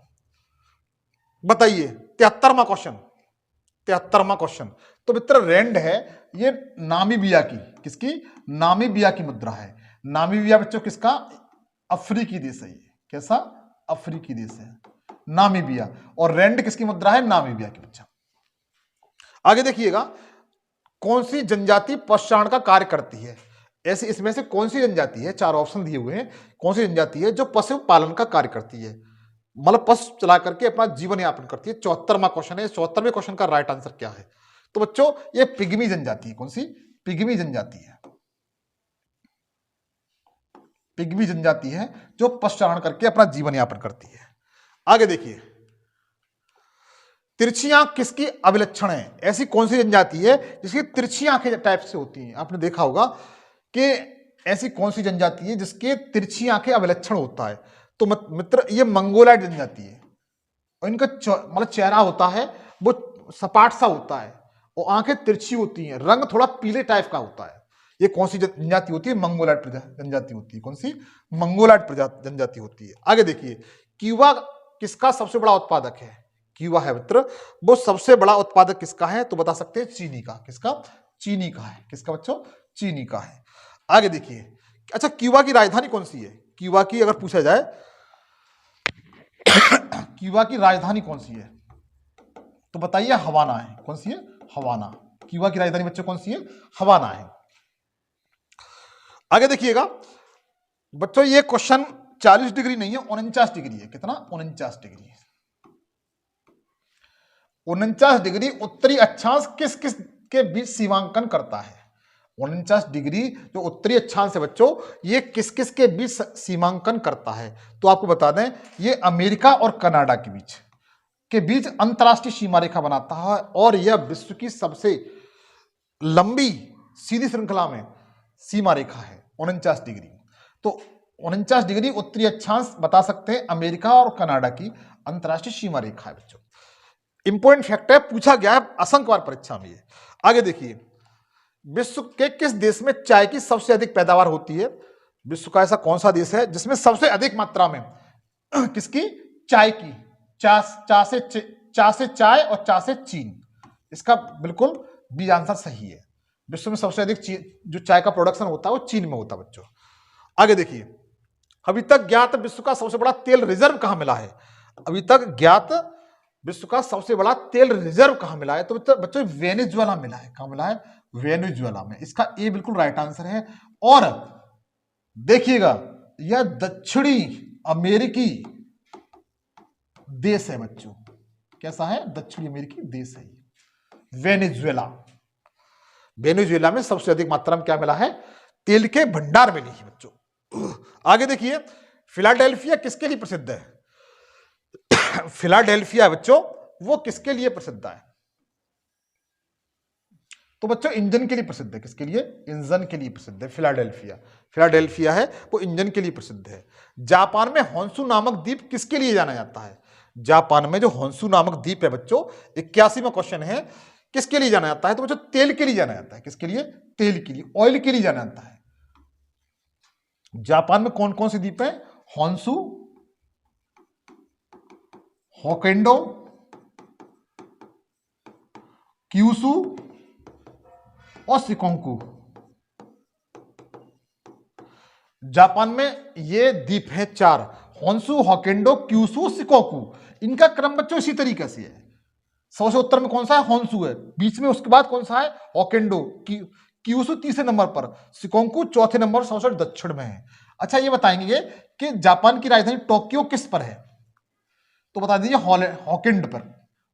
बताइए। 73वां क्वेश्चन, 73वां क्वेश्चन। तो मित्र रेंड है ये नामीबिया की, किसकी? नामीबिया की मुद्रा है। नामीबिया बच्चों किसका? अफ्रीकी देश है ये। कैसा? अफ्रीकी देश है नामीबिया। और रेंड किसकी मुद्रा है? नामीबिया की बच्चा। आगे देखिएगा, कौन सी जनजाति पशुचारण का कार्य करती है? ऐसे इसमें से कौन सी जनजाति है? 4 ऑप्शन दिए हुए हैं। कौन सी जनजाति है जो पशु पालन का कार्य करती है, मतलब पशु चला करके अपना जीवन यापन करती है? 74वां क्वेश्चन है। 74वें क्वेश्चन का राइट आंसर क्या है? तो बच्चों ये पिग्मी जनजाति है। कौन सी? पिग्मी जनजाति है। पिग्मी जनजाति है जो पशुचारण करके अपना जीवन यापन करती है। आगे देखिए, तिरछी आंख किसकी अभिलक्षण है? ऐसी कौन सी जनजाति है जिसकी तिरछी आंखें टाइप से होती हैं? आपने देखा होगा कि ऐसी कौन सी जनजाति है जिसके तिरछी आंखें अभिलक्षण होता है? तो मित्र ये मंगोलाइड जनजाति है। और इनका मतलब चेहरा होता है वो सपाट सा होता है और आंखें तिरछी होती हैं, रंग थोड़ा पीले टाइप का होता है। ये कौन सी जनजाति होती है? मंगोलाइड जनजाति होती है। कौन सी? मंगोलाइड जनजाति होती है। आगे देखिए, क्यूबा किसका सबसे बड़ा उत्पादक है? क्यूबा है मित्र, वो सबसे बड़ा उत्पादक किसका है? तो बता सकते हैं चीनी का। किसका? चीनी का है। किसका बच्चों? चीनी का है। आगे देखिए, अच्छा क्यूबा की राजधानी कौन सी है? क्यूबा की अगर पूछा जाए क्यूबा की राजधानी कौन सी है तो बताइए हवाना है। कौन सी है? हवाना। क्यूबा की राजधानी बच्चों कौन सी है? हवाना है। आगे देखिएगा बच्चों, ये क्वेश्चन 40 डिग्री नहीं है, 49 डिग्री है। कितना? 49 डिग्री। 49 डिग्री उत्तरी अक्षांश किस किस के बीच सीमांकन करता है? 49 डिग्री जो उत्तरी अक्षांश है बच्चों, ये किस किस के बीच सीमांकन करता है? तो आपको बता दें, ये अमेरिका और कनाडा के बीच अंतरराष्ट्रीय सीमा रेखा बनाता है और यह विश्व की सबसे लंबी सीधी श्रृंखला में सीमा रेखा है 49 डिग्री। तो 49 डिग्री उत्तरी अक्षांश बता सकते हैं अमेरिका और कनाडा की अंतरराष्ट्रीय सीमा रेखा है बच्चों। इंपॉर्टेंट फैक्ट है, पूछा गया है असंख्य बार परीक्षा में। आगे देखिए, विश्व के किस देश में चाय की सबसे अधिक पैदावार होती है? विश्व का ऐसा कौन सा देश है जिसमें सबसे अधिक मात्रा में किसकी? चाय की। चा से चाय और चा से चीन। इसका बिल्कुल बी आंसर सही है। विश्व में सबसे अधिक जो चाय का प्रोडक्शन होता है वो चीन में होता है बच्चों। आगे देखिए, अभी तक ज्ञात विश्व का सबसे बड़ा तेल रिजर्व कहां मिला है? अभी तक ज्ञात विश्व का सबसे बड़ा तेल रिजर्व कहां मिला है? तो बच्चों वेनेजुएला मिला है। कहां मिला है? वेनेजुएला में। इसका ए बिल्कुल राइट आंसर है। और देखिएगा, यह दक्षिणी अमेरिकी देश है बच्चों। कैसा है? दक्षिणी अमेरिकी देश है वेनेजुएला। वेनेजुएला में सबसे अधिक मात्रा में क्या मिला है? तेल के भंडार मिली है बच्चों। आगे देखिए, फिलाडेल्फिया किसके लिए प्रसिद्ध है? फिलाडेल्फिया बच्चों वो किसके लिए प्रसिद्ध है? तो बच्चों इंजन के लिए प्रसिद्ध है। किसके लिए? इंजन के लिए प्रसिद्ध है फिलाडेल्फिया। फिलाडेल्फिया है वो इंजन के लिए प्रसिद्ध है। जापान में होन्शु नामक द्वीप किसके लिए जाना जाता है? जापान में जो होन्शु नामक द्वीप है बच्चों, 81वां क्वेश्चन है, किसके लिए जाना जाता है? तो बच्चों तेल के लिए जाना जाता है। किसके लिए? तेल के लिए, ऑयल के लिए जाना जाता है। जापान में कौन कौन से द्वीप है? होन्शु, होकेंडो, क्यूशु और शिकोंकू। जापान में ये द्वीप है 4, होन्शु, होकेंडो, क्यूशु, शिकोकू। इनका क्रम बच्चों इसी तरीके से है। सबसे उत्तर में कौन सा है? होन्शु है। बीच में उसके बाद कौन सा है? होकेंडो। क्यूशु तीसरे नंबर पर, शिकोंकू चौथे नंबर सबसे दक्षिण में है। अच्छा ये बताएंगे कि जापान की राजधानी टोक्यो किस पर है? तो बता दीजिए होकेंड पर।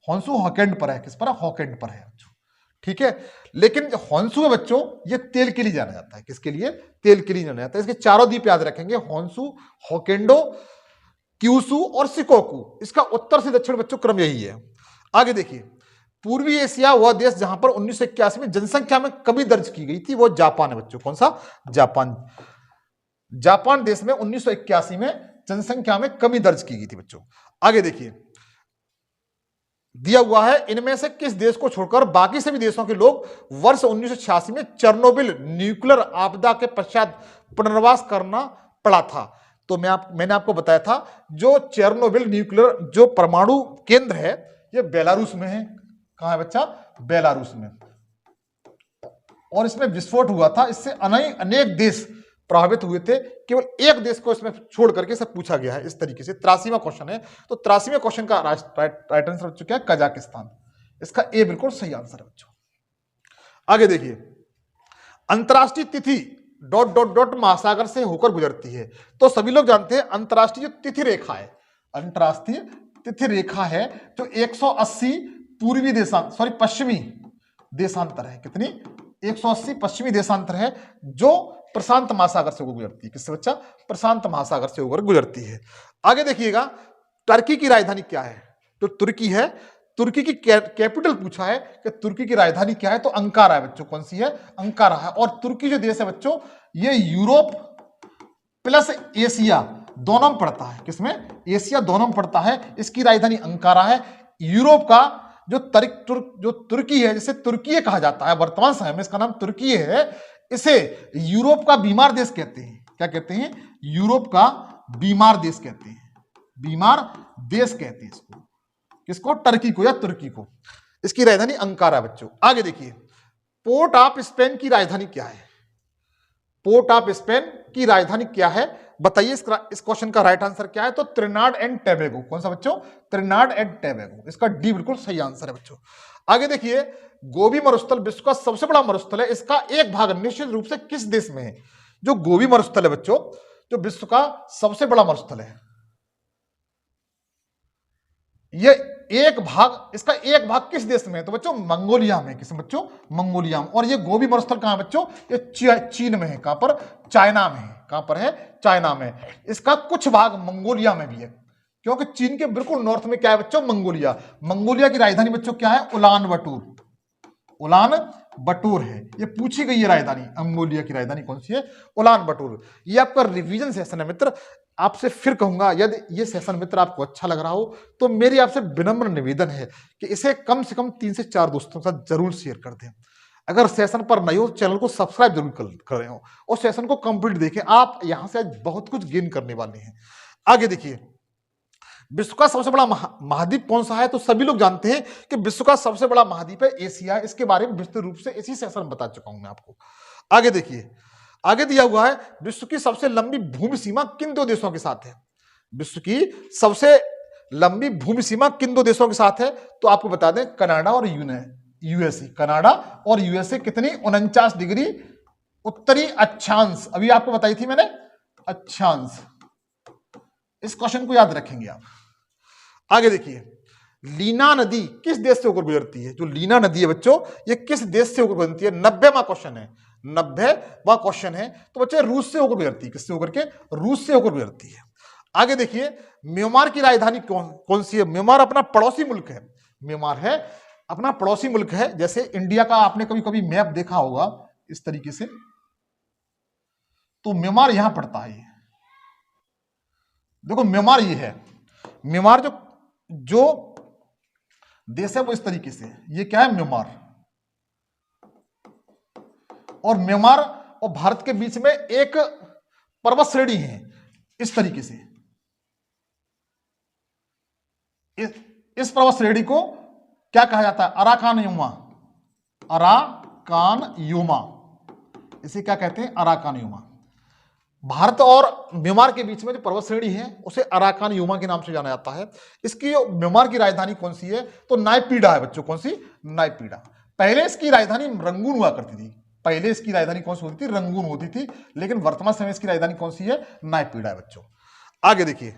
होन्शु होकेंड पर है। किस पर? होकेंड पर है। ठीक है, लेकिन जो होन्शु है बच्चों ये तेल के लिए जाना जाता है। किसके लिए? तेल के लिए जाना जाता है। इसके चारों द्वीप याद रखेंगे, होन्शु, होकेंडो, क्यूशु और शिकोकू। इसका उत्तर से दक्षिण बच्चों क्रम यही है। आगे देखिए, पूर्वी एशिया वह देश जहां पर 1981 में जनसंख्या में कमी दर्ज की गई थी, वो जापान है बच्चों। कौन सा? जापान। जापान देश में 1981 में जनसंख्या में कमी दर्ज की गई थी बच्चों। आगे देखिए, दिया हुआ है, इनमें से किस देश को छोड़कर बाकी सभी देशों के लोग वर्ष 1986 में चेरनोबिल न्यूक्लियर आपदा के पश्चात पुनर्वास करना पड़ा था? तो मैंने आपको बताया था, जो चेरनोबिल न्यूक्लियर जो परमाणु केंद्र है ये बेलारूस में है। कहां है बच्चा? बेलारूस में। और इसमें विस्फोट हुआ था, इससे अनेक देश प्रभावित हुए थे। केवल एक देश को इसमें छोड़ करके सब पूछा गया है इस तरीके से। 83वां क्वेश्चन है। तो 83वें क्वेश्चन का राइट आंसर बच्चों क्या है? कजाकिस्तान। इसका ए बिल्कुल सही आंसर है बच्चों। आगे देखिए, अंतरराष्ट्रीय तिथि ... महासागर से होकर गुजरती है। तो सभी लोग जानते हैं अंतरराष्ट्रीय तिथि रेखा है, अंतरराष्ट्रीय तिथि रेखा है जो 180 पश्चिमी देशांतर है। कितनी? 180 पश्चिमी देशांतर है जो प्रशांत महासागर से होकर गुजरती है। किससे बच्चा? प्रशांत महासागर से होकर गुजरती है। आगे देखिएगा, टर्की की राजधानी क्या है? तो तुर्की है। तुर्की की कैपिटल पूछा है कि तुर्की की राजधानी क्या है, तो अंकारा है बच्चों। कौन सी है? अंकारा है। और तुर्की जो देश है बच्चों, ये यूरोप प्लस एशिया दोनों में पड़ता है। किसमें? एशिया दोनों में पड़ता है। इसकी राजधानी अंकारा है। यूरोप का जो तुर्की है, जिसे तुर्की कहा जाता है वर्तमान समय में, इसका नाम तुर्की है। इसे यूरोप का बीमार देश कहते हैं। क्या कहते हैं? यूरोप का बीमार देश कहते हैं। बीमार देश कहते हैं इसको। किसको? टर्की को या तुर्की को। इसकी राजधानी अंकारा है बच्चों। आगे देखिए, पोर्ट ऑफ स्पेन की राजधानी क्या है? पोर्ट ऑफ स्पेन की राजधानी क्या है बताइए। इस क्वेश्चन का राइट आंसर क्या है? तो त्रिनाड एंड टोबैगो। कौन सा बच्चों? त्रिनाड एंड टोबैगो। इसका डी बिल्कुल सही आंसर है बच्चों। आगे देखिए, गोबी मरुस्थल विश्व का सबसे बड़ा मरुस्थल है। इसका एक भाग निश्चित रूप से किस देश में है? जो गोबी मरुस्थल है बच्चों, जो विश्व का सबसे बड़ा मरुस्थल है, ये इसका एक भाग किस देश में है? तो बच्चों मंगोलिया में। किस बच्चों? मंगोलिया में। और ये गोबी मरुस्थल कहां है बच्चों? ये चीन में है। कहां पर? चाइना में है। कहां पर है? चाइना में। इसका कुछ भाग मंगोलिया में भी है, क्योंकि चीन के बिल्कुल नॉर्थ में क्या है बच्चों? मंगोलिया। मंगोलिया की राजधानी बच्चों क्या है? Ulan Batur. उलान बटूर है। ये पूछी गई है राजधानी। मंगोलिया की राजधानी कौन सी है? Ulan Batur. ये आपका रिवीजन सेशन है मित्र। आपसे फिर कहूंगा, यदि ये सेशन मित्र आपको अच्छा लग रहा हो तो मेरी आपसे विनम्र निवेदन है कि इसे कम से कम 3 से 4 दोस्तों के साथ जरूर शेयर कर दें। अगर सेशन पर नए हो, चैनल को सब्सक्राइब जरूर कर रहे हो और सेशन को कंप्लीट देखें। आप यहां से आज बहुत कुछ गेन करने वाले हैं। आगे देखिए, विश्व का सबसे बड़ा महाद्वीप कौन सा है? तो सभी लोग जानते हैं कि विश्व का सबसे बड़ा महाद्वीप है एशिया। इसके बारे में विस्तृत रूप से इसी सेशन में बता चुका हूं मैं आपको। आगे देखिए, आगे दिया हुआ है विश्व की सबसे लंबी भूमि सीमा किन 2 देशों के साथ है? विश्व की सबसे लंबी भूमि सीमा किन 2 देशों के साथ है? तो आपको बता दें, कनाडा और यूएसए। कनाडा और यूएसए कितनी? 49 डिग्री उत्तरी अक्षांश। अभी आपको बताई थी मैंने, अक्षांश। इस क्वेश्चन को याद रखेंगे आप। आगे देखिए, लीना नदी किस देश से होकर गुजरती है? जो लीना नदी है बच्चों, ये किस देश से होकर गुजरती है? 90वां क्वेश्चन है। 90वां क्वेश्चन है। तो बच्चे रूस से होकर गुजरती है। किससे होकर के? रूस से होकर गुजरती है। आगे देखिए, म्यांमार की राजधानी कौन सी है? म्यांमार अपना पड़ोसी मुल्क है। म्यांमार है अपना पड़ोसी मुल्क है। जैसे इंडिया का आपने कभी कभी मैप देखा होगा इस तरीके से, तो म्यांमार यहां पड़ता है। देखो म्यांमार ये है। म्यांमार जो देश है वो इस तरीके से, ये क्या है? म्यांमार। और म्यांमार और भारत के बीच में एक पर्वत श्रेणी है इस तरीके से। इस पर्वत श्रेणी को क्या कहा जाता है? अराकान युमा। अराकान युमा, इसे क्या कहते हैं? अराकान युमा। भारत और म्यांमार के बीच में जो पर्वत श्रेणी है उसे अराकान युमा के नाम से जाना जाता है। इसकी म्यांमार की राजधानी कौन सी है? तो नायपीडा है बच्चों। कौन सी? नायपीडा। पहले इसकी राजधानी रंगून हुआ करती थी। पहले इसकी राजधानी कौन सी होती थी? रंगून होती थी। लेकिन वर्तमान समय इसकी राजधानी कौन सी है? नायपीडा है बच्चों। आगे देखिए,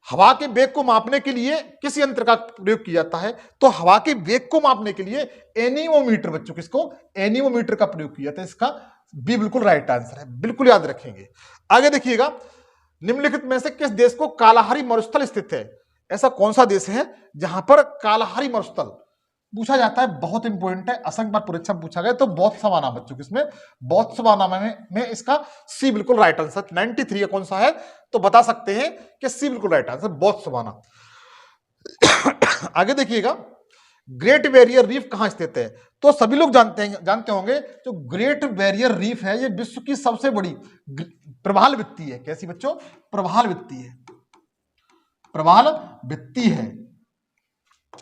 हवा के वेग को मापने के लिए किस यंत्र का प्रयोग किया जाता है? तो हवा के वेग को मापने के लिए एनीमोमीटर बच्चों। किसको? एनीमोमीटर का प्रयोग किया जाता है। इसका बी बिल्कुल राइट आंसर है। बिल्कुल याद रखेंगे। आगे देखिएगा, निम्नलिखित में से किस देश को कालाहारी मरुस्थल स्थित है? ऐसा कौन सा देश है जहां पर कालाहारी मरुस्थल पूछा जाता है? बहुत इंपॉर्टेंट है। असंख्य बार परीक्षा में पूछा गया। तो बोत्सवाना बच्चों। किसमें? बोत्सवाना में इसका सी बिल्कुल राइट आंसर। 93 का कौन सा है? तो बता सकते हैं कि सी बिल्कुल राइट आंसर, बोत्सवाना। आगे देखिएगा, ग्रेट बैरियर रीफ कहां स्थित है? तो सभी लोग जानते होंगे, जो ग्रेट बैरियर रीफ है ये विश्व की सबसे बड़ी प्रवाल वित्ती है। कैसी बच्चों? प्रवाल वित्ती है। प्रवाल वित्ती है।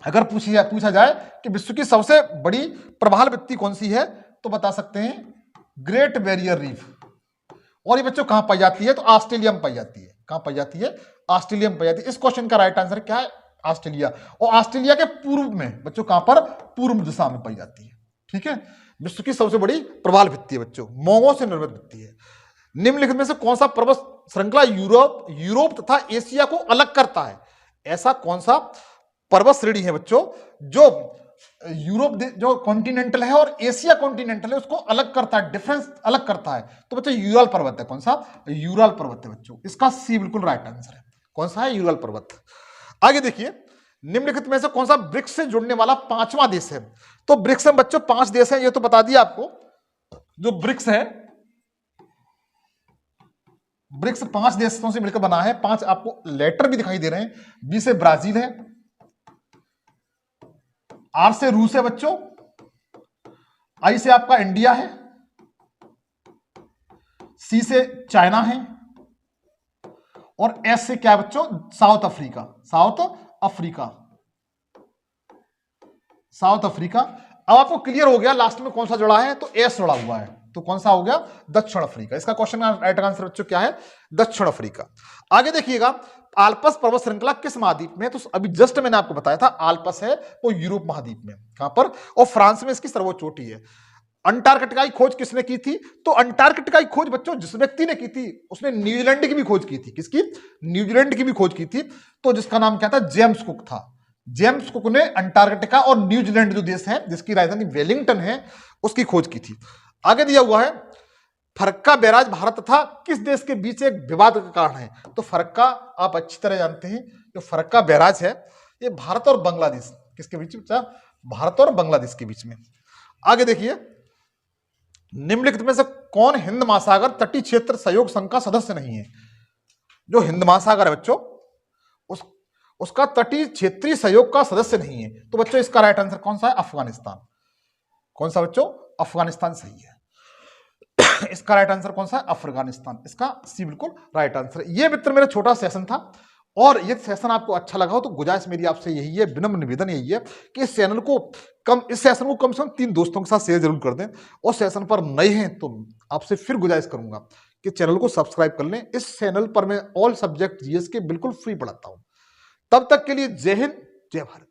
अगर पूछा जाए कि विश्व की सबसे बड़ी प्रवाल वित्ती कौन सी है, तो बता सकते हैं ग्रेट बैरियर रीफ। और ये बच्चों कहां पाई जाती है? तो ऑस्ट्रेलिया में पाई जाती है। कहां पाई जाती है? ऑस्ट्रेलिया में पाई जाती है। इस क्वेश्चन का राइट आंसर क्या है? ऑस्ट्रेलिया। और ऑस्ट्रेलिया के पूर्व में बच्चों कहां पर? पूर्व दिशा में पाई जाती है। ठीक है, विश्व की सबसे बड़ी प्रवाल भित्ति है बच्चों, मोंगों से निर्मित भित्ति है। निम्नलिखित में से कौन सा पर्वत श्रृंखला यूरोप तथा एशिया को अलग करता है? ऐसा कौन सा पर्वत श्रेणी है बच्चों जो यूरोप जो कॉन्टिनेंटल है और एशिया कॉन्टिनेंटल है उसको अलग करता है, डिफरेंस अलग करता है? तो बच्चों यूराल पर्वत है। कौन सा? यूराल पर्वत है बच्चों। इसका सी बिल्कुल राइट आंसर है। कौन सा है? यूराल पर्वत। आगे देखिए, निम्नलिखित में से कौन सा ब्रिक्स से जुड़ने वाला पांचवा देश है? तो ब्रिक्स में बच्चों 5 देश हैं, ये तो बता दिया आपको। जो ब्रिक्स है, ब्रिक्स 5 देशों से मिलकर बना है। 5 आपको लेटर भी दिखाई दे रहे हैं। बी से ब्राजील है, आर से रूस है बच्चों, आई से आपका इंडिया है, सी से चाइना है, और एस से क्या है बच्चों? South Africa. South Africa. अब आपको क्लियर हो गया लास्ट में कौन सा जुड़ा है, तो एस जुड़ा हुआ है, तो कौन सा हो गया? दक्षिण अफ्रीका। इसका क्वेश्चन का राइट आंसर बच्चों क्या है? दक्षिण अफ्रीका। आगे देखिएगा, आल्पस पर्वत श्रृंखला किस महाद्वीप में है? तो अभी जस्ट मैंने आपको बताया था, आल्पस है वो यूरोप महाद्वीप में। कहां पर? और फ्रांस में इसकी सर्वोच्च चोटी है। अंटार्कटिका की खोज किसने की थी? तो अंटार्कटिका की खोज बच्चों जिस व्यक्ति ने की थी, उसने न्यूजीलैंड की भी खोज की थी। किसकी? न्यूजीलैंड की भी खोज की थी, तो जिसका नाम क्या था? जेम्स कुक था। जेम्स कुक ने अंटार्कटिका और न्यूजीलैंड जो देश है, जिसकी राजधानी वेलिंगटन है, उसकी खोज की थी। आगे दिया हुआ है, फरक्का बैराज भारत तथा किस देश के बीच एक विवाद का कारण है? तो फरक्का आप अच्छी तरह जानते हैं, जो फरक्का बैराज है ये भारत और बांग्लादेश, किसके बीच में? भारत और बांग्लादेश के बीच में। आगे देखिए, निम्नलिखित में से कौन हिंद महासागर तटीय क्षेत्र सहयोग संघ का सदस्य नहीं है? जो हिंद महासागर है बच्चों, उसका तटीय क्षेत्रीय सहयोग का सदस्य नहीं है। तो बच्चों इसका राइट आंसर कौन सा है? अफगानिस्तान। कौन सा बच्चों? अफगानिस्तान सही है। इसका राइट आंसर कौन सा है? अफगानिस्तान। इसका सी बिल्कुल राइट आंसर है। ये मित्र मेरा छोटा सेशन था, और ये सेशन आपको अच्छा लगा हो तो गुजारिश मेरी आपसे यही है, विनम्र निवेदन यही है कि इस सेशन को कम से कम 3 दोस्तों के साथ शेयर जरूर कर दें। और सेशन पर नए हैं तो आपसे फिर गुजारिश करूंगा कि चैनल को सब्सक्राइब कर लें। इस चैनल पर मैं ऑल सब्जेक्ट जीएस के बिल्कुल फ्री पढ़ाता हूं। तब तक के लिए जय हिंद, जय भारत।